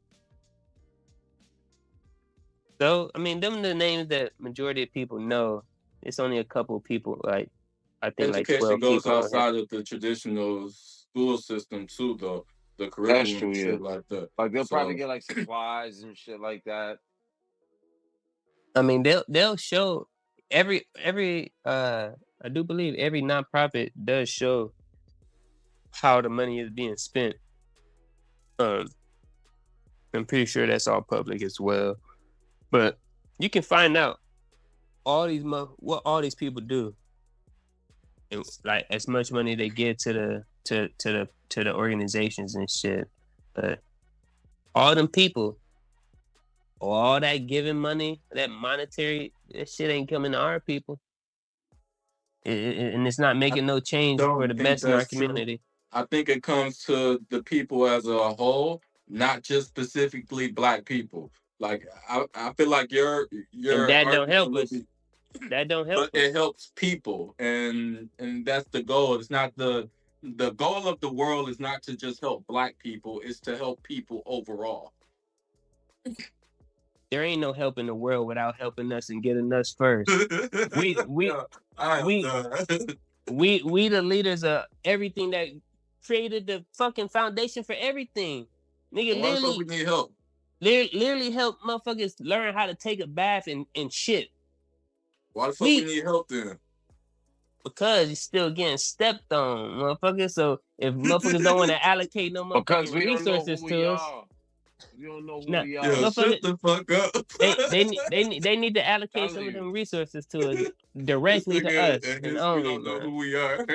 So, I mean, them are the names that majority of people know. It's only a couple of people, like, I think education like 12 goes people outside of the traditional school system too, though. The curriculum and shit like that. Like they'll probably get like supplies and shit like that. I mean, they'll show every I do believe every nonprofit does show how the money is being spent. I'm pretty sure that's all public as well. But you can find out what all these people do, and like as much money they give to the organizations and shit. But all them people, all that giving money, that monetary, that shit ain't coming to our people, and it's not making no change for the best in our community. I think it comes to the people as a whole, not just specifically Black people. Like I feel like your and that don't help us. That don't help. But it helps people, and that's the goal. It's not the goal of the world is not to just help Black people. It's to help people overall. There ain't no help in the world without helping us and getting us first. We the leaders of everything that created the fucking foundation for everything. Nigga, literally, we need help. Literally help motherfuckers learn how to take a bath and shit. Why the fuck we need help then? Because you're still getting stepped on, motherfuckers. So if motherfuckers don't want to allocate no motherfucking resources to us. We don't know who we are. Yeah, shut the fuck up. They need to allocate some of them resources to us directly to us. And only, we don't know who we are.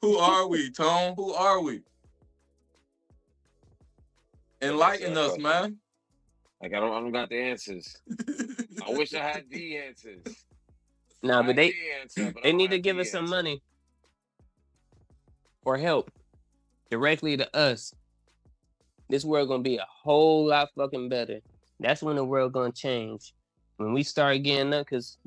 Who are we, Tone? Who are we? Enlighten us, man. Like I don't got the answers. I wish I had the answers. No, but they need to give us some money or help directly to us. This world gonna be a whole lot fucking better. That's when the world gonna change. When we start getting up, because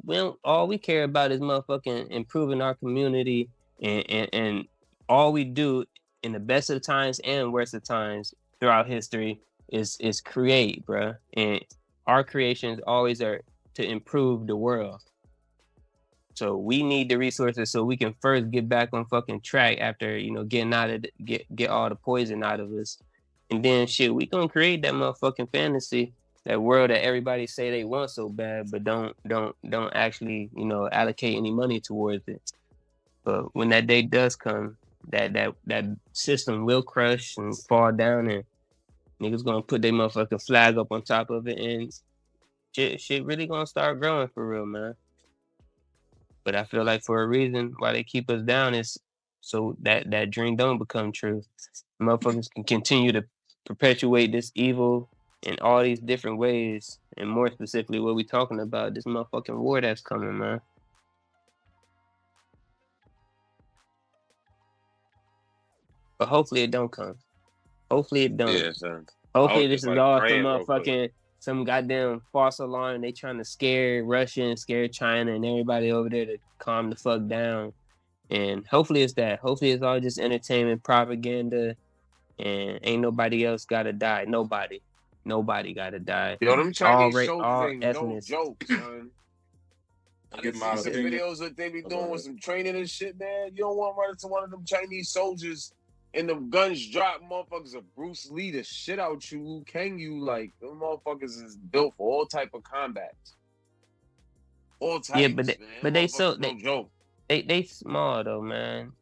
all we care about is motherfucking improving our community, and all we do in the best of the times and worst of times throughout history is create, bruh. And our creations always are to improve the world. So we need the resources so we can first get back on fucking track after, getting out of get all the poison out of us. And then shit, we gonna create that motherfucking fantasy, that world that everybody say they want so bad, but don't actually, allocate any money towards it. But when that day does come, that system will crush and fall down, and niggas gonna put their motherfucking flag up on top of it, and shit really gonna start growing for real, man. But I feel like for a reason why they keep us down is so that dream don't become true. Motherfuckers can continue to perpetuate this evil in all these different ways, and more specifically, what we talking about, this motherfucking war that's coming, man. But hopefully it don't come. Hopefully it don't. Yeah, son. Hopefully this is like all some praying real quick. motherfucking some goddamn false alarm. They trying to scare Russia and scare China and everybody over there to calm the fuck down. And hopefully it's that. Hopefully it's all just entertainment propaganda, and ain't nobody else gotta die. Nobody gotta die. Yo, them Chinese all soldiers ain't no ethnics. joke, son. I I get see my some opinion. videos that they be doing with some training and shit, man. You don't want to run into one of them Chinese soldiers and them guns drop, motherfuckers of Bruce Lee the shit out you. Who can you? Like, them motherfuckers is built for all type of combats. All types, Yeah, man. but they no joke. They small though, man.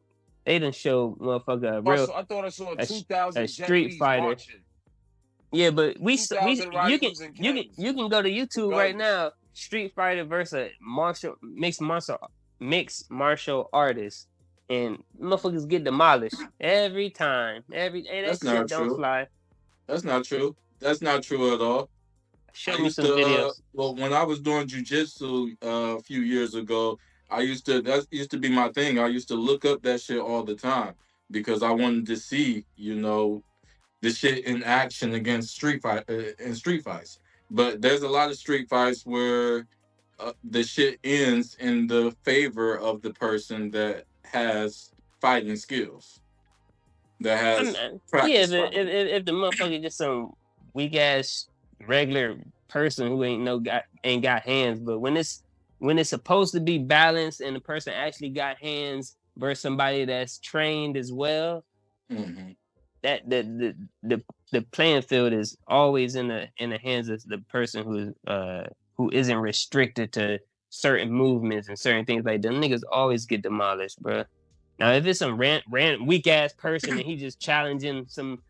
They done show motherfucker a real I thought I saw a 2,000 street Jet fighter. marching. Yeah, but you 2,000 can rifles and you can go to YouTube right guns. now. Street Fighter versus mixed martial artist, and motherfuckers get demolished every time. That That's shit not don't true. fly. That's not true. That's not true at all. Show me some videos. Well, when I was doing jujitsu a few years ago, that used to be my thing. I used to look up that shit all the time because I wanted to see, the shit in action against street fights. But there's a lot of street fights where the shit ends in the favor of the person that has fighting skills, that has Yeah, practice if fighting. if the motherfucker just some weak ass regular person who ain't got hands, but when it's supposed to be balanced and the person actually got hands versus somebody that's trained as well, Mm-hmm. that the playing field is always in the hands of the person who isn't restricted to certain movements and certain things like that. Them niggas always get demolished, bro. Now if it's some random weak ass person and he just challenging some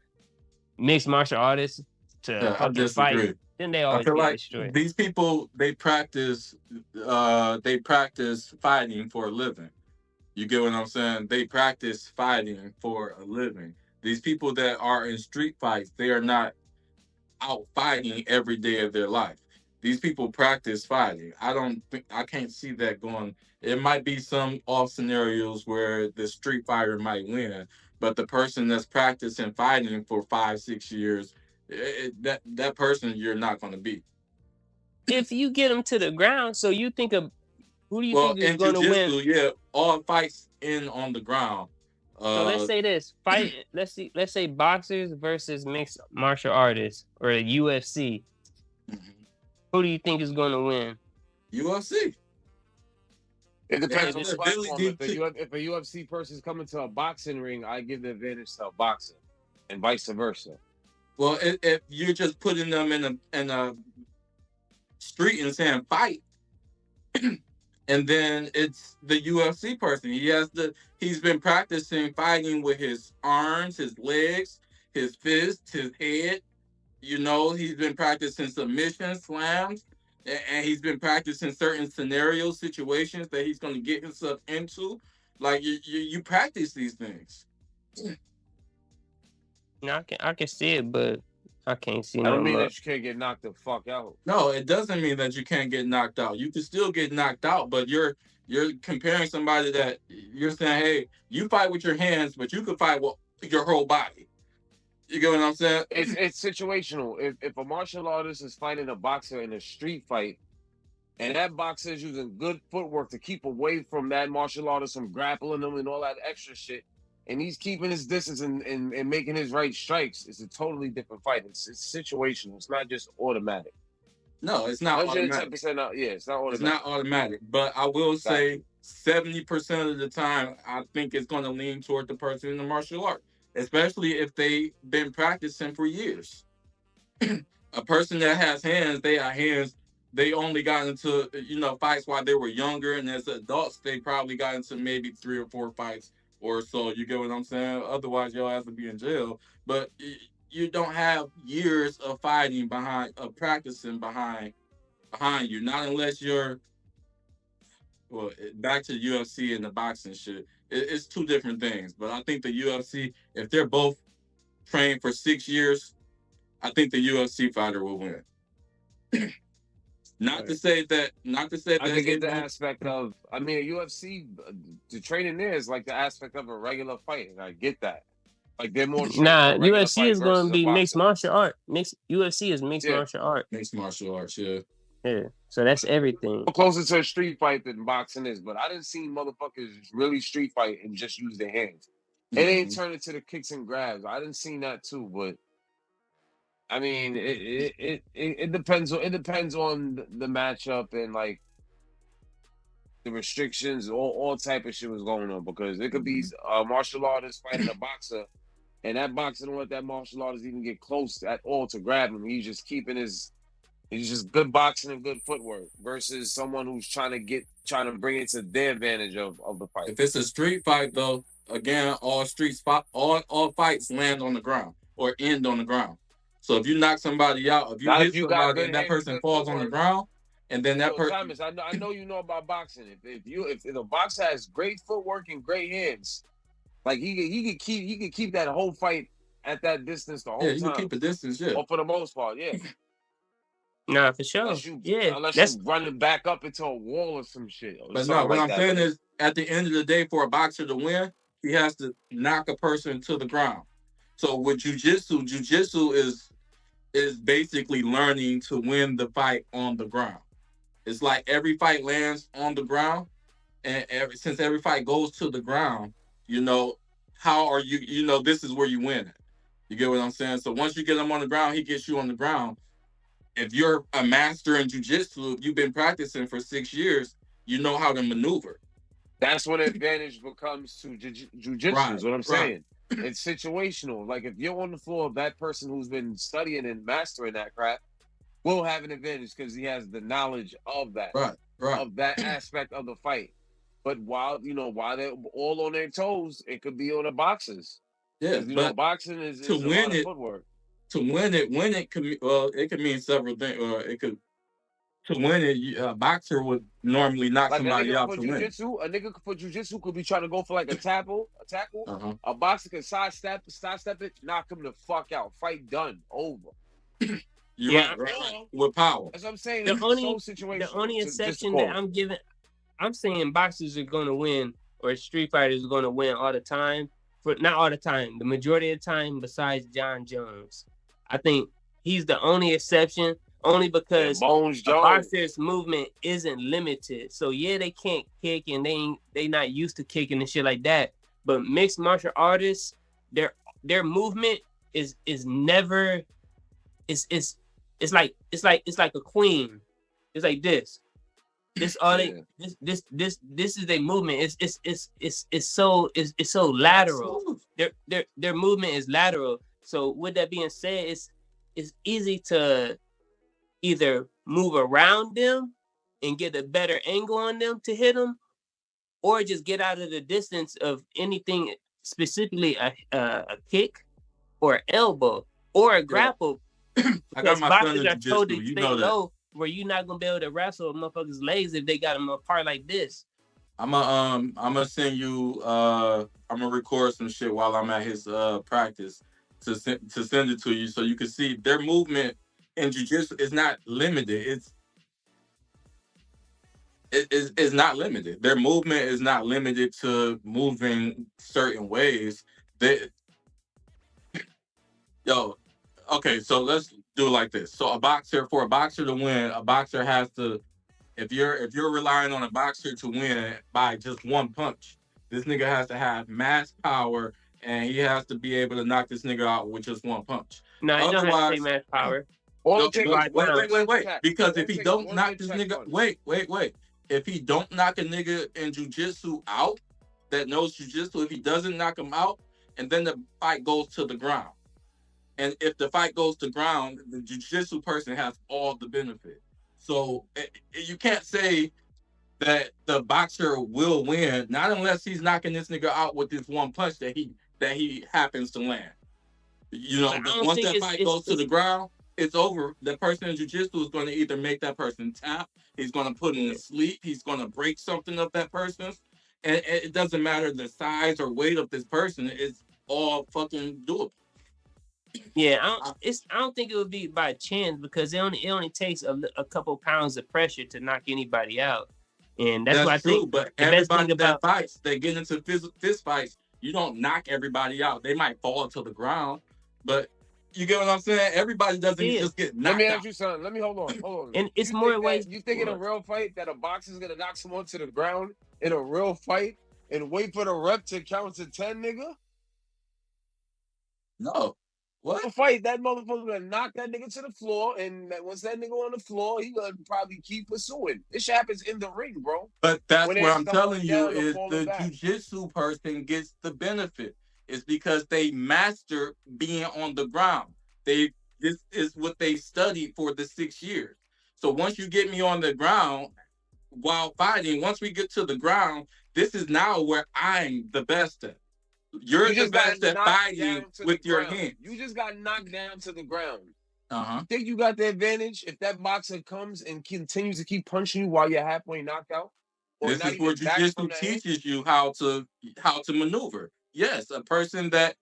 mixed martial artists to I fucking disagree. fight, then they I always feel get like destroyed. these people they practice fighting for a living. You get what I'm saying? They practice fighting for a living. These people that are in street fights, they are not out fighting every day of their life. These people practice fighting. I can't see that going. It might be some off scenarios where the street fighter might win, but the person that's practicing fighting for 5, 6 years, that person you're not going to beat. If you get them to the ground, so you think of who do you Well, think is in going to win? jiu-jitsu, yeah, all fights end on the ground. So let's say this fight. Let's say boxers versus mixed martial artists or the UFC. Who do you think is going to win? UFC. It depends on Yeah, the platform. Billy If a UFC person's coming to a boxing ring, I give the advantage to a boxer, and vice versa. Well, if you're just putting them in a street and saying fight, and then it's the UFC person. He's been practicing fighting with his arms, his legs, his fists, his head. He's been practicing submission slams, and he's been practicing certain scenarios, situations that he's going to get himself into. Like you practice these things. No, I can see it, but I can't see I don't mean much. that you can't get knocked the fuck out. No, it doesn't mean that you can't get knocked out. You can still get knocked out, but you're comparing somebody that you're saying, hey, you fight with your hands, but you could fight with your whole body. You get what I'm saying? It's situational. If a martial artist is fighting a boxer in a street fight, and that boxer is using good footwork to keep away from that martial artist from grappling them and all that extra shit, and he's keeping his distance and making his right strikes, it's a totally different fight. It's situational. It's not just automatic. No, it's not automatic. 110% out. Yeah, it's not automatic. It's not automatic. But I will say 70% of the time, I think it's going to lean toward the person in the martial art, especially if they've been practicing for years. A person that has hands, they only got into fights while they were younger, and as adults, they probably got into maybe 3 or 4 fights or so. You get what I'm saying? Otherwise, your ass would be in jail. But you don't have years of fighting practicing behind you. Not unless you're back to the UFC and the boxing shit. It's two different things. But I think the UFC, if they're both trained for 6 years, I think the UFC fighter will win. Not to say that. I can get the aspect of. I mean, UFC, the training there is like the aspect of a regular fight, and I get that. Like they're more trained for a regular UFC fight is going versus to be a mixed boxer. martial art. UFC is mixed martial art. Mixed martial arts, yeah. Yeah, so that's everything. Closer to a street fight than boxing is, but I didn't see motherfuckers really street fight and just use their hands. It ain't turn into the kicks and grabs. I didn't see that too, but I mean, it depends. It depends on the matchup and like the restrictions. All type of shit was going on because it could be a martial artist fighting a boxer, and that boxer don't let that martial artist even get close at all to grab him. He's just keeping his. He's just good boxing and good footwork versus someone who's trying to bring it to their advantage of the fight. If it's a street fight, though, again, all fights land on the ground or end on the ground. So if you knock somebody out, if you hit somebody and that person falls on the ground, and then that person. Thomas, I know you know about boxing. If the boxer has great footwork and great hands, like he could keep that whole fight at that distance the whole time. Yeah, you can keep a distance, yeah. Or for the most part, yeah. Nah, for sure. Unless you running back up into a wall or some shit. But no, what I'm saying is, at the end of the day, for a boxer to win, he has to knock a person to the ground. So with jujitsu is basically learning to win the fight on the ground. It's like every fight lands on the ground, and since every fight goes to the ground, how are you? This is where you win it. You get what I'm saying? So once you get him on the ground, he gets you on the ground. If you're a master in jiu-jitsu, you've been practicing for 6 years, you know how to maneuver. That's when advantage becomes to jiu-jitsu, right, is what I'm saying. It's situational. Like if you're on the floor, that person who's been studying and mastering that crap will have an advantage because he has the knowledge of that, of that aspect of the fight. But while they're all on their toes, it could be on the boxers. Yeah, but boxing is to win it. Footwork. To win it, it could mean several things. To win it, a boxer would normally knock somebody out to win. A nigga for jiu-jitsu could be trying to go for like a tackle. Uh-huh. A boxer could sidestep it, knock him the fuck out. Fight done, over. Right. With power. That's what I'm saying. The only exception that I'm saying boxers are going to win or street fighters are going to win all the time. Not all the time, the majority of the time, besides John Jones. I think he's the only exception, only because a boxer's movement isn't limited. So yeah, they can't kick and they not used to kicking and shit like that. But mixed martial artists, their movement is never it's like a queen. It's like this. This all this is their movement. It's so lateral. Their movement is lateral. So with that being said, it's easy to either move around them and get a better angle on them to hit them, or just get out of the distance of anything, specifically a kick or elbow or a grapple. I got my son in jiu-jitsu. You know that. Low, where you're not gonna be able to wrestle a motherfucker's legs if they got them apart like this. I'm gonna send you. I'm gonna record some shit while I'm at his practice to send it to you so you can see their movement in jiu-jitsu is not limited. It's not limited. Their movement is not limited to moving certain ways. Okay, so let's do it like this. So for a boxer to win, a boxer has to, if you're relying on a boxer to win by just one punch, this nigga has to have mass power and he has to be able to knock this nigga out with just one punch. No, he don't have to say mass power. Wait. Because if he don't knock this nigga, wait. If he don't knock a nigga in jiu-jitsu out, that knows jiu-jitsu, if he doesn't knock him out, and then the fight goes to the ground. And if the fight goes to ground, the jiu-jitsu person has all the benefit. So you can't say that the boxer will win, not unless he's knocking this nigga out with this one punch that he happens to land. You know, But I but don't once think that fight goes to the ground, it's over. The person in jiu-jitsu is going to either make that person tap, he's going to put him to sleep, he's going to break something of that person's, and it doesn't matter the size or weight of this person. It's all fucking doable. Yeah, I don't think it would be by chance because it only takes a couple pounds of pressure to knock anybody out, and that's why I true. think But the best thing everybody that about fights, they get into fist fights. You don't knock everybody out. They might fall to the ground, but you get what I'm saying. Everybody doesn't Yeah. just get Let knocked me out. ask you something. Let me hold on. and it's You more think ways. you think in a real fight that a boxer's gonna knock someone to the ground in a real fight and wait for the rep to count to 10, nigga? No. What? A fight, that motherfucker gonna knock that nigga to the floor, and once that nigga on the floor, he gonna probably keep pursuing. This shit happens in the ring, bro. But that's When what they're I'm telling stumbling you down or is falling the back. jujitsu person gets the benefit. It's because they master being on the ground. This is what they studied for the 6 years. So once you get me on the ground while fighting, once we get to the ground, this is now where I'm the best at. You're You the just got best at knocked fighting down to the with your ground. hands. You just got knocked down to the ground. Uh-huh. You think you got the advantage if that boxer comes and continues to keep punching you while you're halfway knocked out? Or This not is where even back jujitsu from the head? teaches you how to maneuver. Yes, a person that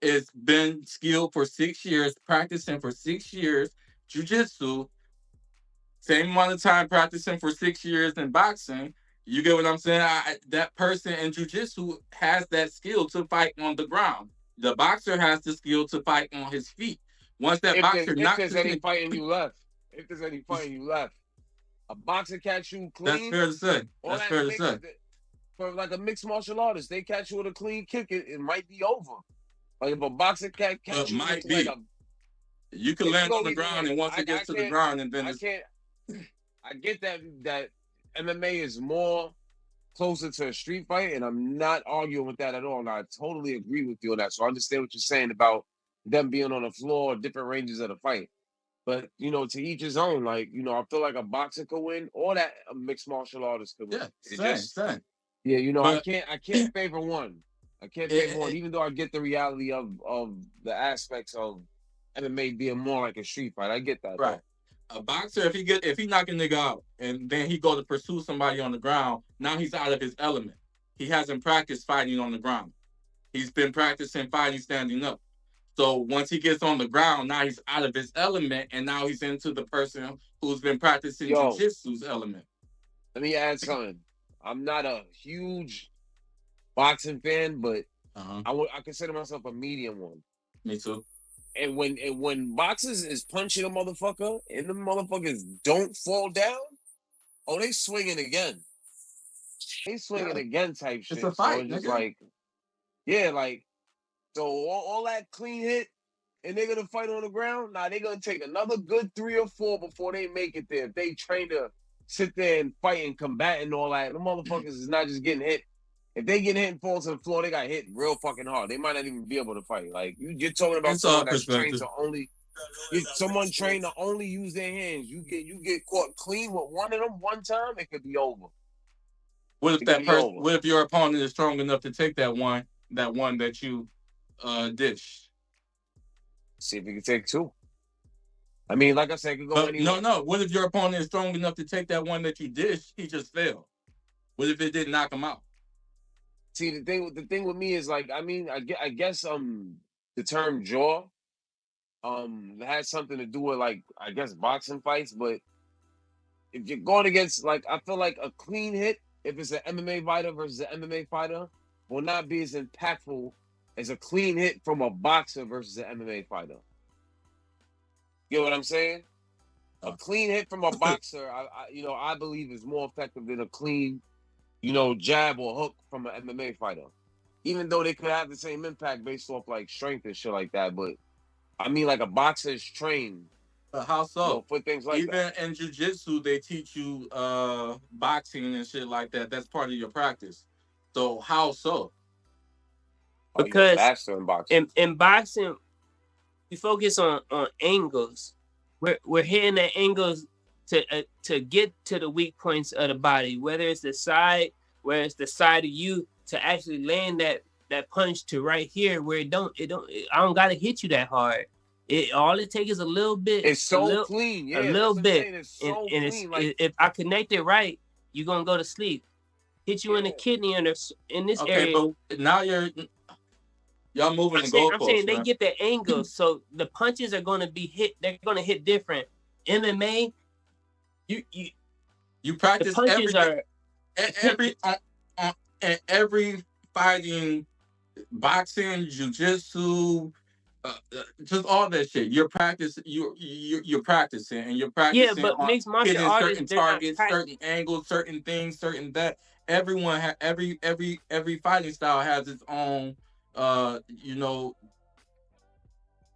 has been skilled for 6 years, practicing for 6 years, jujitsu, same amount of time practicing for 6 years in boxing. You get what I'm saying? That person in jujitsu has that skill to fight on the ground. The boxer has the skill to fight on his feet. Once that boxer If knocks there's this any nigga, fighting you left. If there's any fighting you left. A boxer catch you that's clean. fair to say. All That's that fair to mixed, say. for like a mixed martial artist, they catch you with a clean kick, it might be over. Like if a boxer catch you Might with like be. a, You can it land go on the either ground, way. and once it gets to the ground, and then I it's can't. I get that MMA is more closer to a street fight, and I'm not arguing with that at all. And I totally agree with you on that. So I understand what you're saying about them being on the floor, different ranges of the fight. But to each his own. Like I feel like a boxer could win, or that a mixed martial artist could win. yeah, same. Yeah, But I can't favor one. I can't favor one, even though I get the reality of the aspects of MMA being more like a street fight. I get that. right. A boxer, if he knock a nigga out and then he go to pursue somebody on the ground, now he's out of his element. He hasn't practiced fighting on the ground. He's been practicing fighting standing up. So once he gets on the ground, now he's out of his element, and now he's into the person who's been practicing jiu-jitsu's element. Let me add something. I'm not a huge boxing fan, but I consider myself a medium one. Me too. And when boxers is punching a motherfucker and the motherfuckers don't fall down, oh, they swinging again. They swinging again type shit. It's a fight, so it's just nigga. like, yeah, like, so all that clean hit and they're gonna fight on the ground. Nah, they're gonna take another good 3 or 4 before they make it there. If they train to sit there and fight and combat and all that, the motherfuckers is not just getting hit. If they get hit and fall to the floor, they got hit real fucking hard. They might not even be able to fight. Like you're talking about someone that's trained to only someone trained to only use their hands. You get caught clean with one of them one time, it could be over. What if that person? What if your opponent is strong enough to take that one that you dished? See if he can take 2. I mean, like I said, it could go anywhere. No. What if your opponent is strong enough to take that one that you dished? He just failed. What if it didn't knock him out? See, the thing with me is like, I mean, I guess the term jaw has something to do with like, I guess, boxing fights, but if you're going against, like, I feel like a clean hit, if it's an MMA fighter versus an MMA fighter, will not be as impactful as a clean hit from a boxer versus an MMA fighter. You know what I'm saying? A clean hit from a boxer, I believe is more effective than a clean, jab or hook from an MMA fighter. Even though they could have the same impact based off like strength and shit like that, but I mean, like a boxer is trained. How so? For things like that. Even in jiu-jitsu, they teach you boxing and shit like that. That's part of your practice. So how so? Because faster in boxing. In boxing, we focus on angles. We're hitting the angles to get to the weak points of the body, whether it's the side of you to actually land that punch to right here where I don't gotta hit you that hard. All it takes is a little bit. It's so clean, yeah. A little bit. It's so and clean. Like, if I connect it right, you're gonna go to sleep. Hit you in the kidney in this area. Okay, but now y'all moving the goalposts. I'm saying they get the angle, so the punches are gonna be hit. They're gonna hit different. MMA, you practice the punches every fighting, boxing, jiu-jitsu, just all that shit. You're practicing. You're practicing, and you're practicing. Yeah, but mixed martial artists, certain targets, certain angles, certain things, certain that. Everyone every fighting style has its own,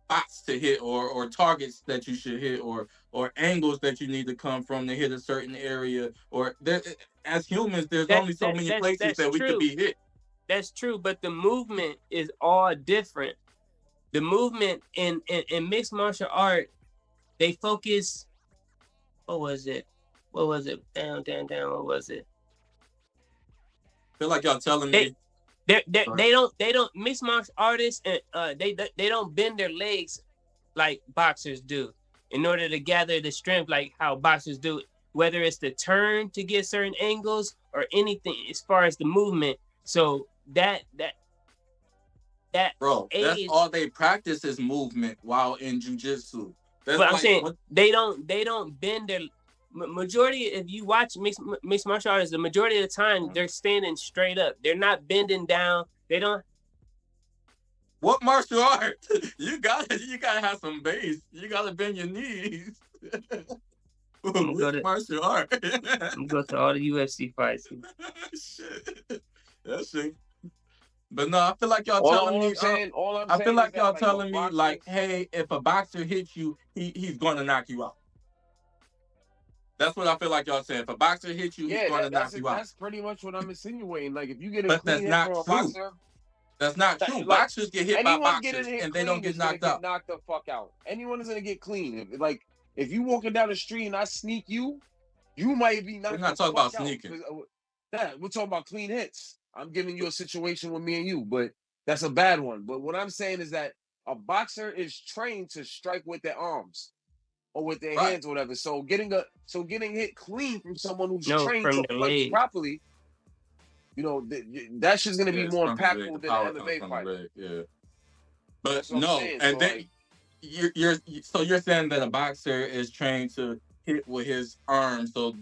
spots to hit or targets that you should hit or angles that you need to come from to hit a certain area. Or as humans, there's only so many places that we could be hit. That's true, but the movement is all different. The movement in mixed martial art, they focus. What was it? Down. What was it? I feel like y'all telling me. They don't mixed martial artists and they don't bend their legs like boxers do in order to gather the strength like how boxers do. Whether it's the turn to get certain angles or anything as far as the movement. So that bro, that's all they practice is movement while in jiu-jitsu. But I'm saying they don't bend their majority. If you watch mixed martial artists, the majority of the time they're standing straight up. They're not bending down. They don't. What martial art? You gotta have some base. You gotta bend your knees. Martial art. I'm going to all the UFC fights. Shit. That's shit. But no, I feel like y'all telling me. I feel like y'all telling me like, hey, if a boxer hits you, he's going to knock you out. That's what I feel like y'all saying. If a boxer hits you, he's going to knock you out. That's pretty much what I'm insinuating. Like, if you get a clean hit from a boxer, that's not true. Boxers get hit by boxers, and they don't get knocked out. Knocked the fuck out. Anyone is gonna get clean. If you walking down the street and I sneak you, you might be knocked. We're not talking about sneaking. We're talking about clean hits. I'm giving you a situation with me and you, but that's a bad one. But what I'm saying is that a boxer is trained to strike with their arms or with their hands or whatever. So getting hit clean from someone who's trained to punch properly, that shit's gonna be more impactful than an MMA fight. Yeah. But no, and then you're saying that a boxer is trained to hit with his arms. So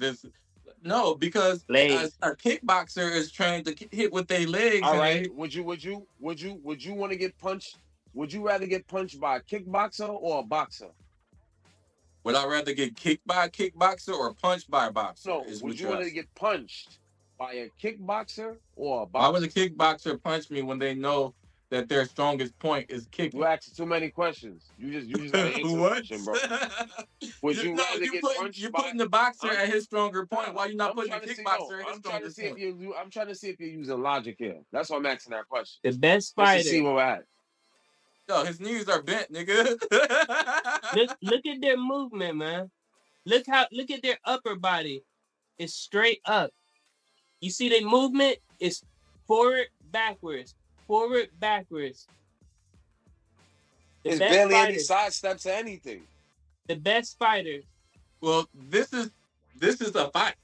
no, because a kickboxer is trained to hit with their legs. All right. Would you want to get punched? Would you rather get punched by a kickboxer or a boxer? Would I rather get kicked by a kickboxer or punched by a boxer? No. Would you want to get punched by a kickboxer or a boxer? Why would a kickboxer punch me when they know that their strongest point is kicking? You asked too many questions. You just gotta answer the question, bro. Would you rather get punched? You're putting the boxer at his stronger point. Why you not putting the kickboxer at his strongest point? I'm trying to see if you're using logic here. That's why I'm asking that question. The best fighter. Let's see where we're at. Yo, his knees are bent, nigga. look at their movement, man. Look at their upper body. It's straight up. You see their movement is forward, backwards. Forward, backwards. There's barely any side steps or anything. The best fighters. Well, this is a fight.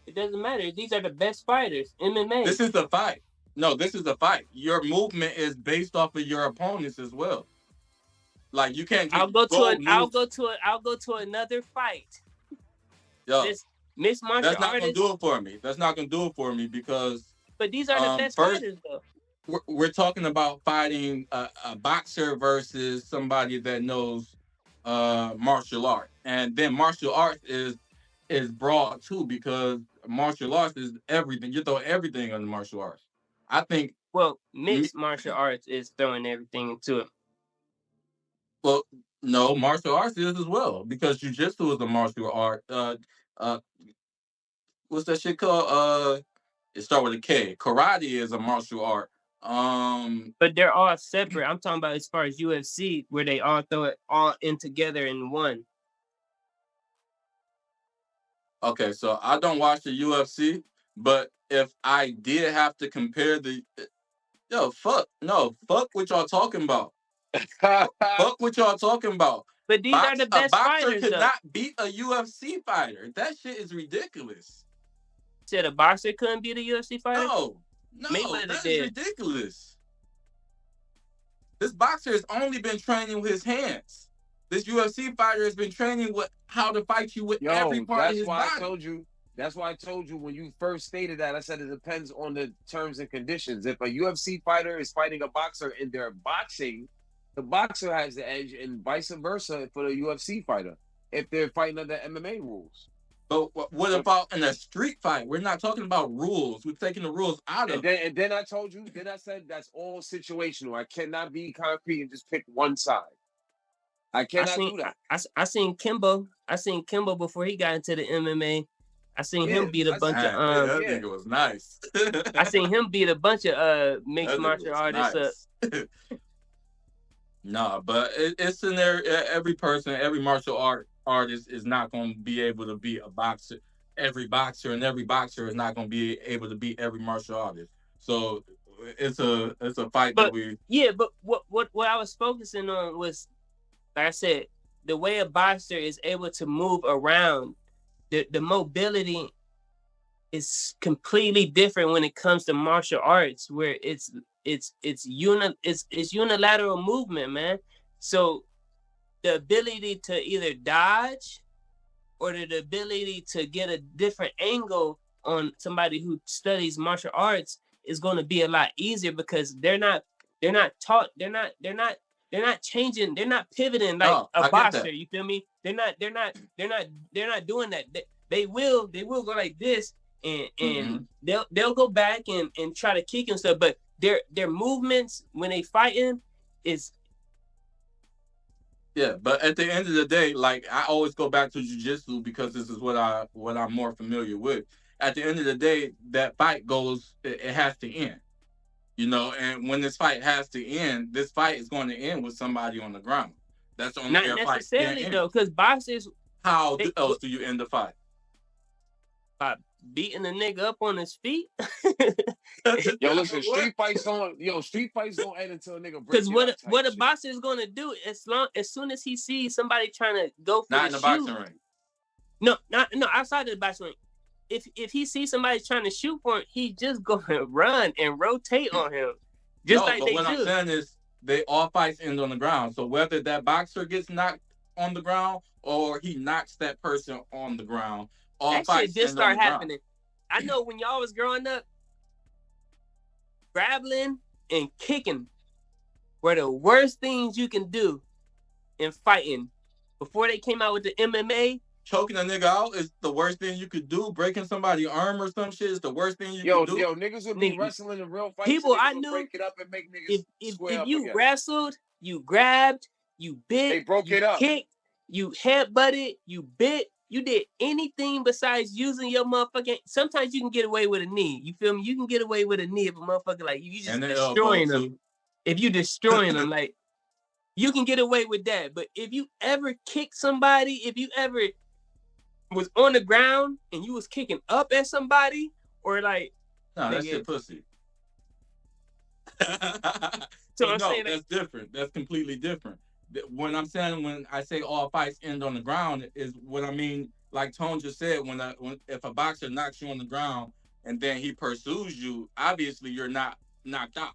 It doesn't matter. These are the best fighters. MMA. This is a fight. No, this is a fight. Your movement is based off of your opponents as well. Like you can't. I'll go to another fight. Yo, Miss Martial That's not gonna do it for me. That's not gonna do it for me because. But these are the best fighters, though. We're talking about fighting a boxer versus somebody that knows martial art, and then martial arts is broad too because martial arts is everything. You throw everything under martial arts. I think. Well, mixed martial arts is throwing everything into it. Well, no, martial arts is as well because jiu-jitsu is a martial art. What's that shit called? It starts with a K. Karate is a martial art. But they're all separate. I'm talking about as far as UFC, where they all throw it all in together in one. Okay, so I don't watch the UFC, but if I did have to compare fuck what y'all talking about. Fuck what y'all talking about. But these are the A best boxer fighters, could though. not beat a UFC fighter. That shit is ridiculous. Said a boxer couldn't beat a UFC fighter? No, Mayweather that is did. ridiculous. This boxer has only been training with his hands. This UFC fighter has been training with how to fight you with every part of his body. That's why I told you when you first stated that, I said it depends on the terms and conditions. If a UFC fighter is fighting a boxer and they're boxing, the boxer has the edge, and vice versa for the UFC fighter if they're fighting under MMA rules. But what about in a street fight? We're not talking about rules. We're taking the rules out of it. And then I told you, then I said that's all situational. I cannot be concrete and just pick one side. I cannot do that. I seen Kimbo. I seen Kimbo before he got into the MMA. I seen him beat a bunch of that nigga was nice. I seen him beat a bunch of mixed martial artists up. Nah, but it's in there. Every person, every martial artist is not going to be able to beat a boxer. Every boxer and every boxer is not going to be able to beat every martial artist. So it's a fight but, that we. Yeah, but what I was focusing on was, like I said, the way a boxer is able to move around. The mobility is completely different when it comes to martial arts, where it's unilateral movement, man. So the ability to either dodge or the ability to get a different angle on somebody who studies martial arts is going to be a lot easier because they're not changing, they're not pivoting like a boxer. You feel me? They're not doing that. They will go like this and they'll go back and try to kick and stuff, but their movements when they fighting is. Yeah, but at the end of the day, like I always go back to jiu-jitsu because this is what I'm more familiar with. At the end of the day, that fight it has to end. You know, and when this fight has to end, this fight is going to end with somebody on the ground. That's only not necessarily though, because boxers. How else do you end the fight? By beating the nigga up on his feet. Yo, listen, street fights don't end until a nigga breaks. Because what a boxer is gonna do as soon as he sees somebody trying to go for not in the boxing ring. No, outside of the boxing ring. If he sees somebody trying to shoot for him, he just gonna run and rotate on him. But what I'm saying is all fights end on the ground. So whether that boxer gets knocked on the ground or he knocks that person on the ground, all fights shit just start happening. I know when y'all was growing up, grappling and kicking were the worst things you can do in fighting. Before they came out with the MMA, choking a nigga out is the worst thing you could do. Breaking somebody's arm or some shit is the worst thing you could do. Yo, niggas would be wrestling in real fights. People I knew break it up and make niggas if you wrestled, you grabbed, you bit, they broke it up. Kicked, you headbutted, you bit, you did anything besides using your motherfucking. Sometimes you can get away with a knee. You feel me? You can get away with a knee if a motherfucker like you just destroying them. If you destroying them, like you can get away with that. But if you ever kick somebody, if you ever was on the ground and you was kicking up at somebody, or like, no, that shit pussy. So I'm saying that's different. That's completely different. When I'm saying when I say all fights end on the ground is what I mean. Like Tone just said, if a boxer knocks you on the ground and then he pursues you, obviously you're not knocked out.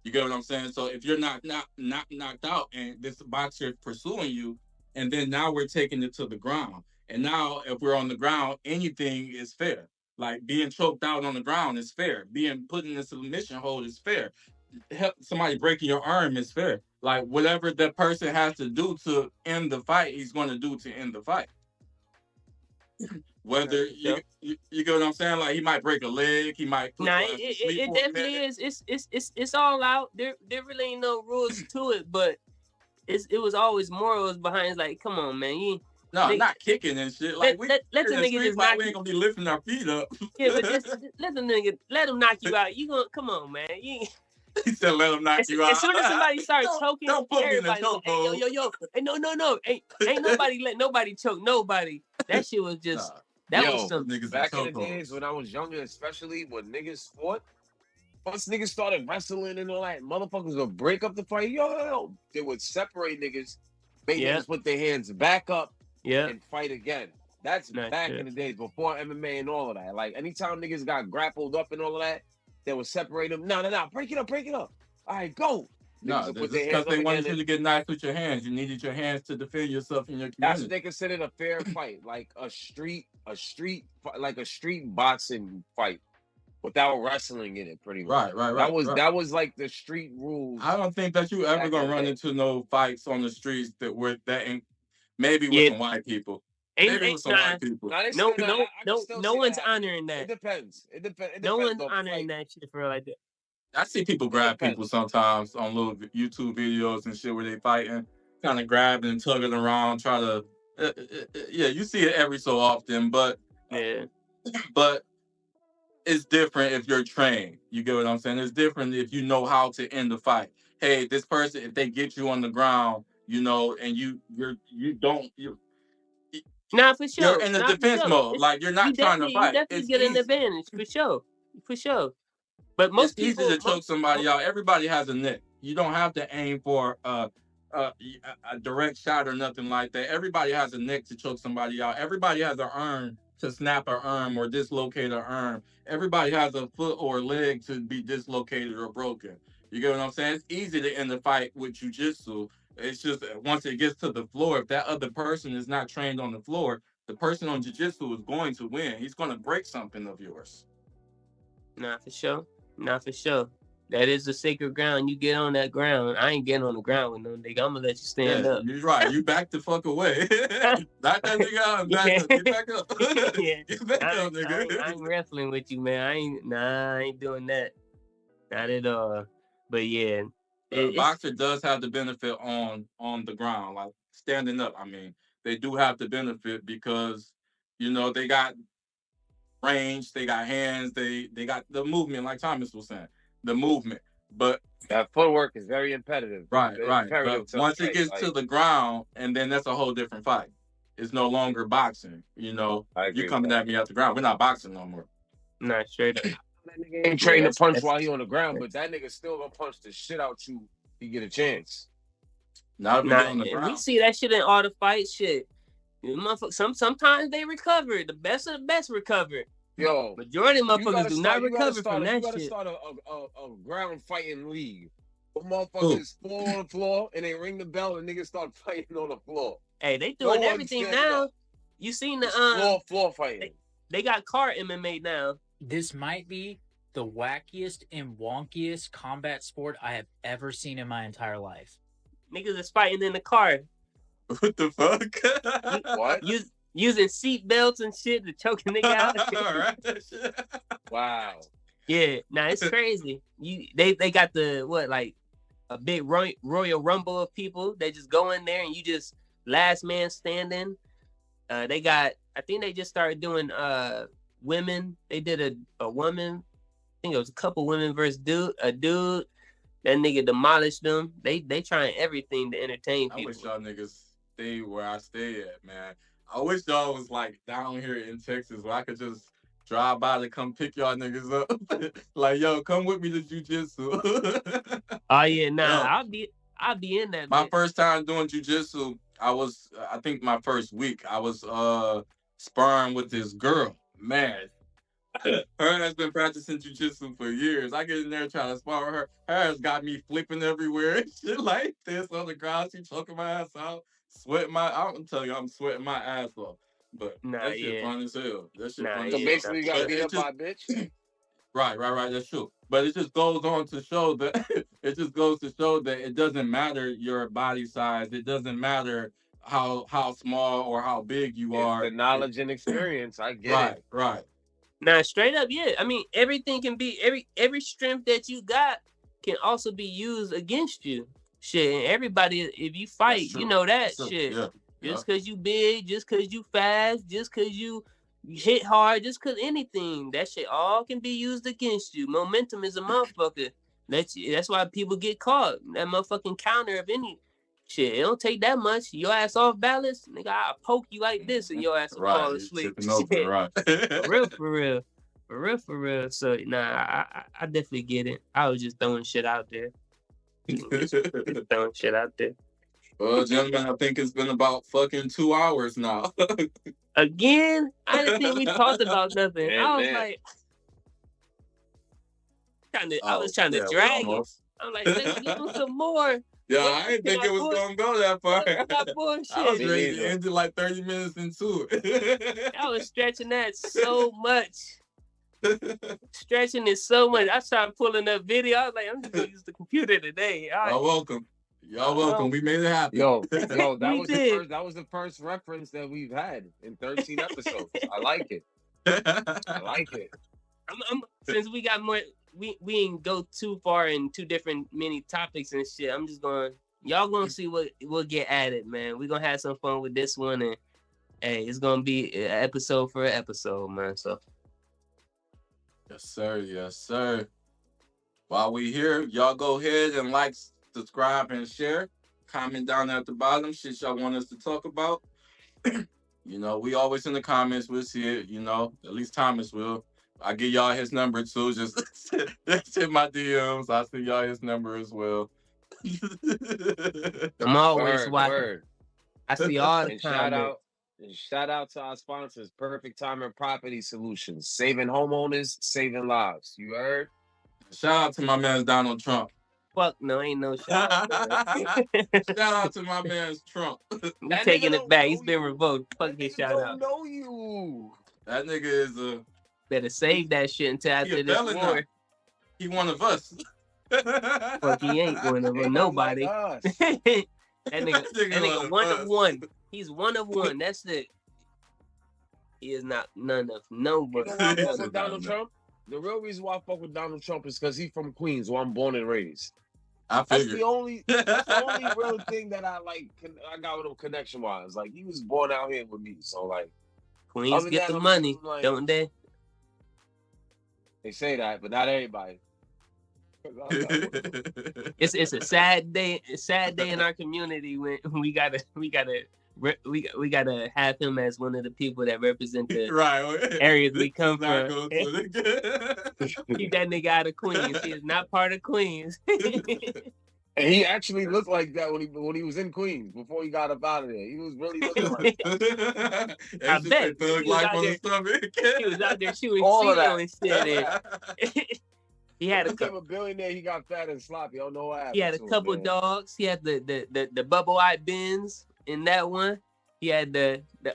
You get what I'm saying? So if you're not knocked out and this boxer is pursuing you, and then now we're taking it to the ground. And now if we're on the ground, anything is fair. Like being choked out on the ground is fair. Being put in a submission hold is fair. Somebody breaking your arm is fair. Like whatever that person has to do to end the fight, he's going to do to end the fight. Whether you get what I'm saying, like he might break a leg, he might. It definitely is. It's all out. There really ain't no rules to it, but it was always morals behind. It's like, come on, man, not kicking and shit. Like let the nigga just knock. We ain't gonna be lifting our feet up. Yeah, but just let him knock you out. You gonna come on, man. He said, "Let him knock you out." As soon as somebody starts choking, don't put me in the choke hold. Hey, yo, hey, no, ain't nobody let nobody choke nobody. That shit was just That was Yo, some. Niggas back in the chokeholds. days when I was younger, especially when niggas fought, once niggas started wrestling and all that, motherfuckers would break up the fight. Yo, they would separate niggas, make Yeah. niggas put their hands back up Yeah. and fight again. That's Nah, back shit. in the days before MMA and all of that. Like anytime niggas got grappled up and all of that, they would separate them. No, break it up. All right, go. No, Niggas would put just their because hands they up wanted again. you to get nice with your hands. You needed your hands to defend yourself in your That's what community. they considered a fair fight, like a street boxing fight without wrestling in it, pretty much. Right. That was like the street rules. I don't think that you ever Back gonna in the run day. into no fights on the streets that ain't maybe with Yeah. some white people. Ain't, Maybe ain't with some nah. white people. Nah, they No, still- no, I can no, still no see one's that happening. honoring that. It depends. It depends. No one's on the honoring fight. that shit for real like that. I see people grab people sometimes on little YouTube videos and shit where they fighting, kind of grabbing and tugging around, try to. Yeah, you see it every so often, but Yeah. it's different if you're trained. You get what I'm saying? It's different if you know how to end the fight. Hey, this person, if they get you on the ground, you know, and you Nah, for sure. you're in the Nah, for defense sure. mode. Like you're not trying to You fight. definitely It's get an easy. advantage for sure. For sure. But most It's people easy to choke somebody out. Everybody has a nick. You don't have to aim for a direct shot or nothing like that. Everybody has a nick to choke somebody out. Everybody has an arm to snap an arm or dislocate an arm. Everybody has a foot or leg to be dislocated or broken. You get what I'm saying? It's easy to end the fight with jujitsu. It's just once it gets to the floor, if that other person is not trained on the floor, the person on jiu-jitsu is going to win. He's going to break something of yours. Nah, for sure. That is the sacred ground. You get on that ground. I ain't getting on the ground with no nigga. I'm gonna let you stand up. You're right. You back the fuck away. Knock that nigga out and back up. Get back up. Yeah. Get back up, nigga. I ain't wrestling with you, man. I ain't doing that. Not at all. But yeah. A boxer does have the benefit on the ground, like standing up. I mean, they do have the benefit because, you know, they got range, they got hands, they got the movement, like Thomas was saying, the movement. But that footwork is very imperative. Right. But once it gets to the ground, and then that's a whole different fight. It's no longer boxing. You know, you coming at me at the ground. We're not boxing no more. Nah, straight up. That nigga ain't trained to punch while he on the ground, but that nigga still gonna punch the shit out you. He get a chance. Not on the ground. We see that shit in all the fights. Shit, sometimes they recover. The best of the best recover. Yo, majority of motherfuckers do not recover from that shit. You gotta start a ground fighting league. What motherfuckers fall on the floor and they ring the bell and niggas start fighting on the floor. Hey, they doing everything now. Up. You seen the floor fighting? They got car MMA now. This might be the wackiest and wonkiest combat sport I have ever seen in my entire life. Niggas is fighting in the car. What the fuck? What? Using seat belts and shit to choke a nigga out. Wow. Yeah, it's crazy. They got the like a big Royal Rumble of people. They just go in there and you just last man standing. I think they just started doing women. They did a woman. I think it was a couple women versus a dude. That nigga demolished them. They trying everything to entertain people. I wish y'all niggas stay where I stay at, man. I wish y'all was like down here in Texas where I could just drive by to come pick y'all niggas up. Like, yo, come with me to jujitsu. Oh yeah, nah, I'll be in that. My first time doing jujitsu, I think my first week, I was sparring with this girl. Man, her has been practicing jujitsu for years. I get in there trying to spar with her. Her has got me flipping everywhere and shit like this on the ground. She choking my ass out. I'm telling you, I'm sweating my ass off. But that shit fun as hell. That shit fun as hell. So basically, you got beat up by a bitch? Right. That's true. But it just goes on to show that it doesn't matter your body size. It doesn't matter how small or how big you are. The knowledge and experience. I get it. Right. Nah, straight up, yeah. I mean, everything can be every strength that you got can also be used against you. Shit, and everybody, if you fight, you know that shit. Yeah. Just cause you big, just cause you fast, just cause you hit hard, just cause anything, that shit all can be used against you. Momentum is a motherfucker. That's why people get caught. That motherfucking counter of any Shit, it don't take that much. Your ass off balance, nigga, I'll poke you like this and your ass will fall asleep. Open, right. For real. So, nah, I definitely get it. I was just throwing shit out there. Well, gentlemen, I think it's been about fucking 2 hours now. Again, I didn't think we talked about nothing. Yeah, I was man. like, I was trying to drag him. I'm like, let's give him some more. Yeah, I didn't think it was gonna go that far. That bullshit. I was ready to end it like 30 minutes into it. I was stretching that so much. Stretching it so much. I started pulling up video. I was like, I'm just gonna use the computer today. Y'all welcome. We made it happen. Yo, that was the first reference that we've had in 13 episodes. I like it. Since we got more, we ain't go too far in two different mini topics and shit. I'm just going. Y'all gonna see what we'll get added, man. We gonna have some fun with this one, and hey, it's gonna be an episode for an episode, man. So. Yes, sir. While we here, y'all go ahead and like, subscribe, and share. Comment down at the bottom, shit y'all want us to talk about. We always in the comments, we'll see it, at least Thomas will. I give y'all his number too, just hit my DMs. I'll see y'all his number as well. I'm always watching. I see all the comments. Shout out to our sponsors, Perfect Time and Property Solutions, saving homeowners, saving lives. You heard? Shout out to my man Donald Trump. Fuck no, ain't no shout out. Shout out to my man Trump. We taking it back. He's been revoked. Fuck his shout out. I don't know you. That nigga is a... Better save that shit until after this war. Now. He one of us. Fuck, he ain't one of nobody. Like that nigga one of one. He's one of one. That's it. He is not none of nobody. With Donald Trump? The real reason why I fuck with Donald Trump is because he's from Queens, where I'm born and raised. That's the only real thing that I like. I got with him connection wise. Like, he was born out here with me, so like. Queens get the money, like, don't they? They say that, but not everybody. It's a sad day. It's a sad day in our community when we gotta have him as one of the people that represent the areas we come from. Keep that nigga out of Queens. He is not part of Queens. And he actually looked like that when he was in Queens before he got up out of there. He was really looking like that. I bet he was out there shooting cereal and shit. He had a billionaire. He got fat and sloppy. I don't know what happened. He had a couple dogs. He had the bubble-eyed Benz in that one. He had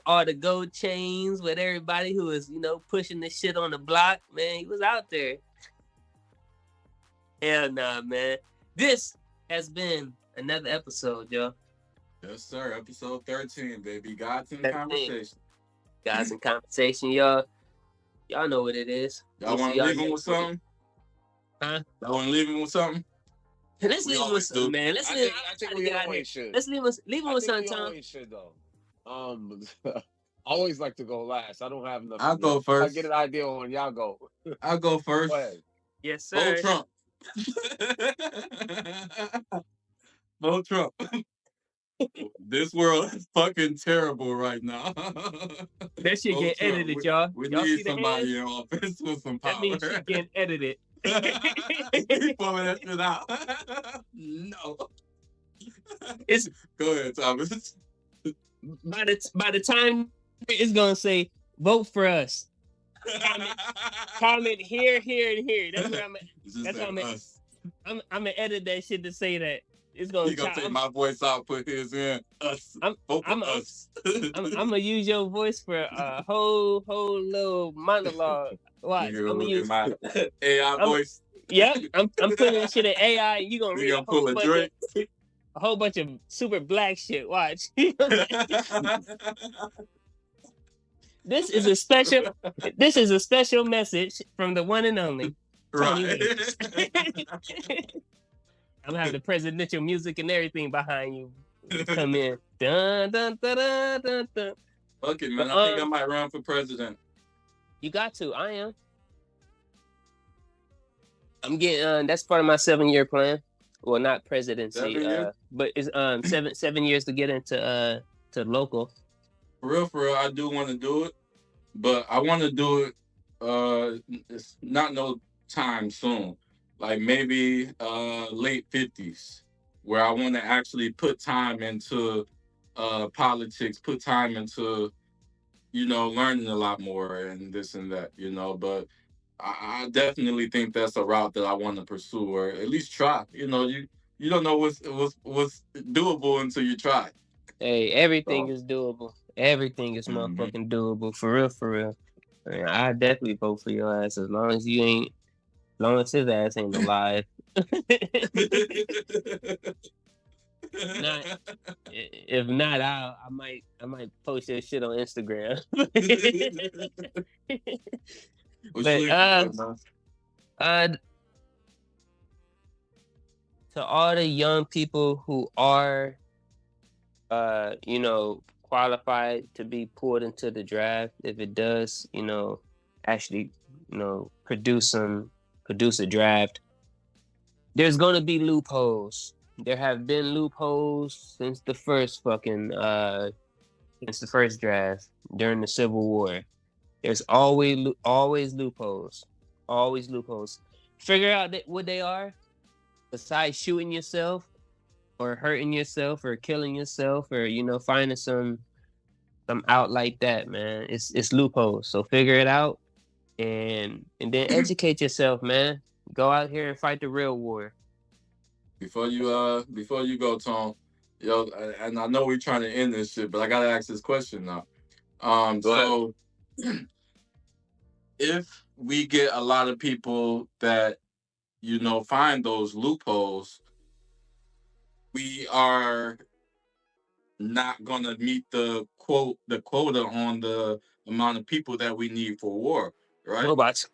all the gold chains with everybody who was pushing the shit on the block. Man, he was out there. Hell nah, man. This has been another episode, y'all. Yes, sir. Episode 13, baby. Gods in Conversation. Gods in Conversation, y'all. Y'all know what it is. Y'all want to leave him with something? Huh? Y'all want to leave him with something? Let's leave him with something, man. Let's leave him with something, Tom. We should, though. I always like to go last. I don't have enough. I'll go first. I get an idea on y'all go. I'll go first. Go ahead. Yes, sir. Vote Trump. Vote Trump. This world is fucking terrible right now. That shit get edited, y'all. We y'all need somebody in office with some power. That means shit getting edited. Keep pulling that shit out. No. Go ahead, Thomas. By the time it's gonna say vote for us. Comment here, and here. That's what I'm at. That's what I'm at. I'm gonna edit that shit to say that. It's gonna take my voice out, put his in. Us. Us. I'm gonna use your voice for a whole little monologue. Watch. I'm gonna use my AI voice. Yep. I'm putting this shit in AI. You gonna read a whole bunch of super black shit. Watch. This is a special message from the one and only Tony. Right. I'm gonna have the presidential music and everything behind you. Come in. Dun, dun, dun, dun, dun, dun. Fuck it, man. I think I might run for president. You got to. I am. I'm getting. That's part of my 7-year plan. Well, not presidency. 7 years? But it's 7 years to get into to local. For real, I do want to do it, but I want to do it. It's not no time soon. Like maybe late 50s, where I want to actually put time into politics, put time into learning a lot more and this and that. But I definitely think that's a route that I want to pursue, or at least try. You don't know what's doable until you try. Hey, everything So, is doable. Everything is mhm. motherfucking doable. For real, for real. I mean, I definitely vote for your ass as long as long as his ass ain't alive. Not, if not, I might post your shit on Instagram. But to all the young people who are qualified to be pulled into the draft, if it does, actually, produce a draft, there's gonna be loopholes. There have been loopholes since the first draft during the Civil War. There's always loopholes. Always loopholes. Figure out what they are, besides shooting yourself or hurting yourself or killing yourself or finding some out like that, man. It's loopholes. So figure it out and then educate yourself, man. Go out here and fight the real war. Before you go, Tom, and I know we're trying to end this shit, but I gotta ask this question now. So if we get a lot of people that find those loopholes, we are not gonna meet the quota on the amount of people that we need for war, right? Robots.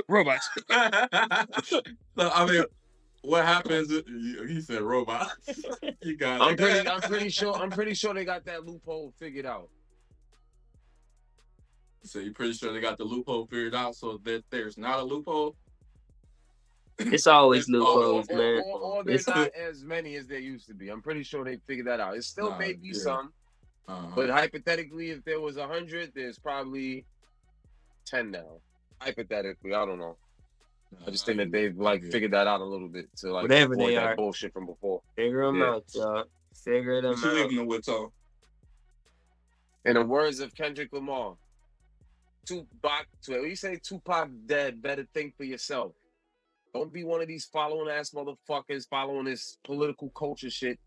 Robots. So I mean, what happens? He said robots. You got it. I'm pretty sure they got that loophole figured out. So you're pretty sure they got the loophole figured out, so that there's not a loophole. It's always loopholes, man. Or there's not as many as there used to be. I'm pretty sure they figured that out. It still may be some, but hypothetically, if there was 100, there's probably 10 now. Hypothetically, I don't know. I just think that they've figured that out a little bit to whatever they that are bullshit from before. Figure them out, y'all. Figure them out. Leaving the with In the words of Kendrick Lamar, Tupac dead. Better think for yourself. Don't be one of these following ass motherfuckers following this political culture shit.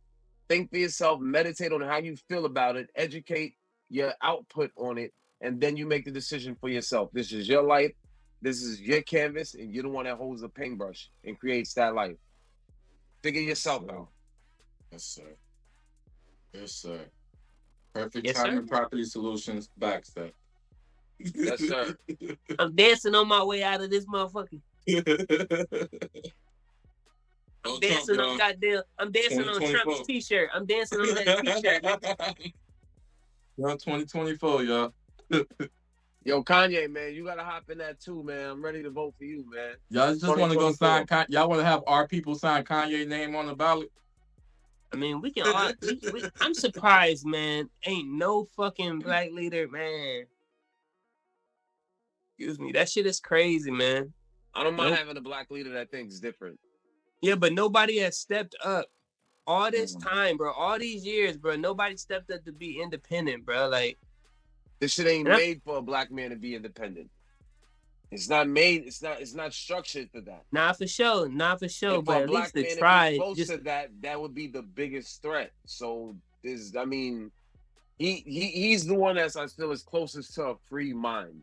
Think for yourself, meditate on how you feel about it, educate your output on it, and then you make the decision for yourself. This is your life, this is your canvas, and you're the one that holds the paintbrush and creates that life. Figure yourself out. Yes, sir. Yes, sir. Perfect time and property solutions, backstep. Yes, sir. I'm dancing on my way out of this motherfucker. I'm dancing on Trump's t-shirt. I'm dancing on that t-shirt. Y'all 2024, y'all. Yo, Kanye, man, you gotta hop in that too, man. I'm ready to vote for you, man. Y'all just want to go sign y'all want to have our people sign Kanye name on the ballot? I mean, we can all I'm surprised, man. Ain't no fucking black leader, man. Excuse me. That shit is crazy, man. I don't mind having a black leader that thinks different. Yeah, but nobody has stepped up all this time, bro. All these years, bro. Nobody stepped up to be independent, bro. Like, this shit ain't made for a black man to be independent. It's not made. It's not structured for that. Not for sure. If but at least to try. Close to that would be the biggest threat. So he's the one that's, I feel, is closest to a free mind.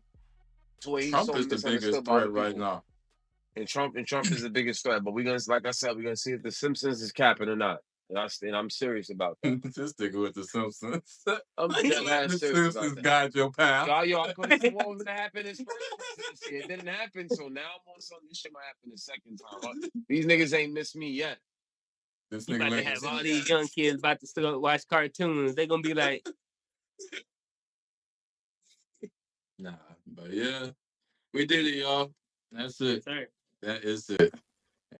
Trump is the biggest threat right now. And Trump is the biggest threat. But we're gonna see if the Simpsons is capping or not. And I'm serious about that. Just stick with the Simpsons. I'm the Simpsons guide your path. Yo, I couldn't see what was gonna happen this first presidency. It didn't happen, so now I'm on something. This shit might happen the second time. These niggas ain't missed me yet. This nigga about to have all these young kids about to start watch cartoons. They gonna be like, nah, but yeah, we did it, y'all. That's it. Sir. That is it.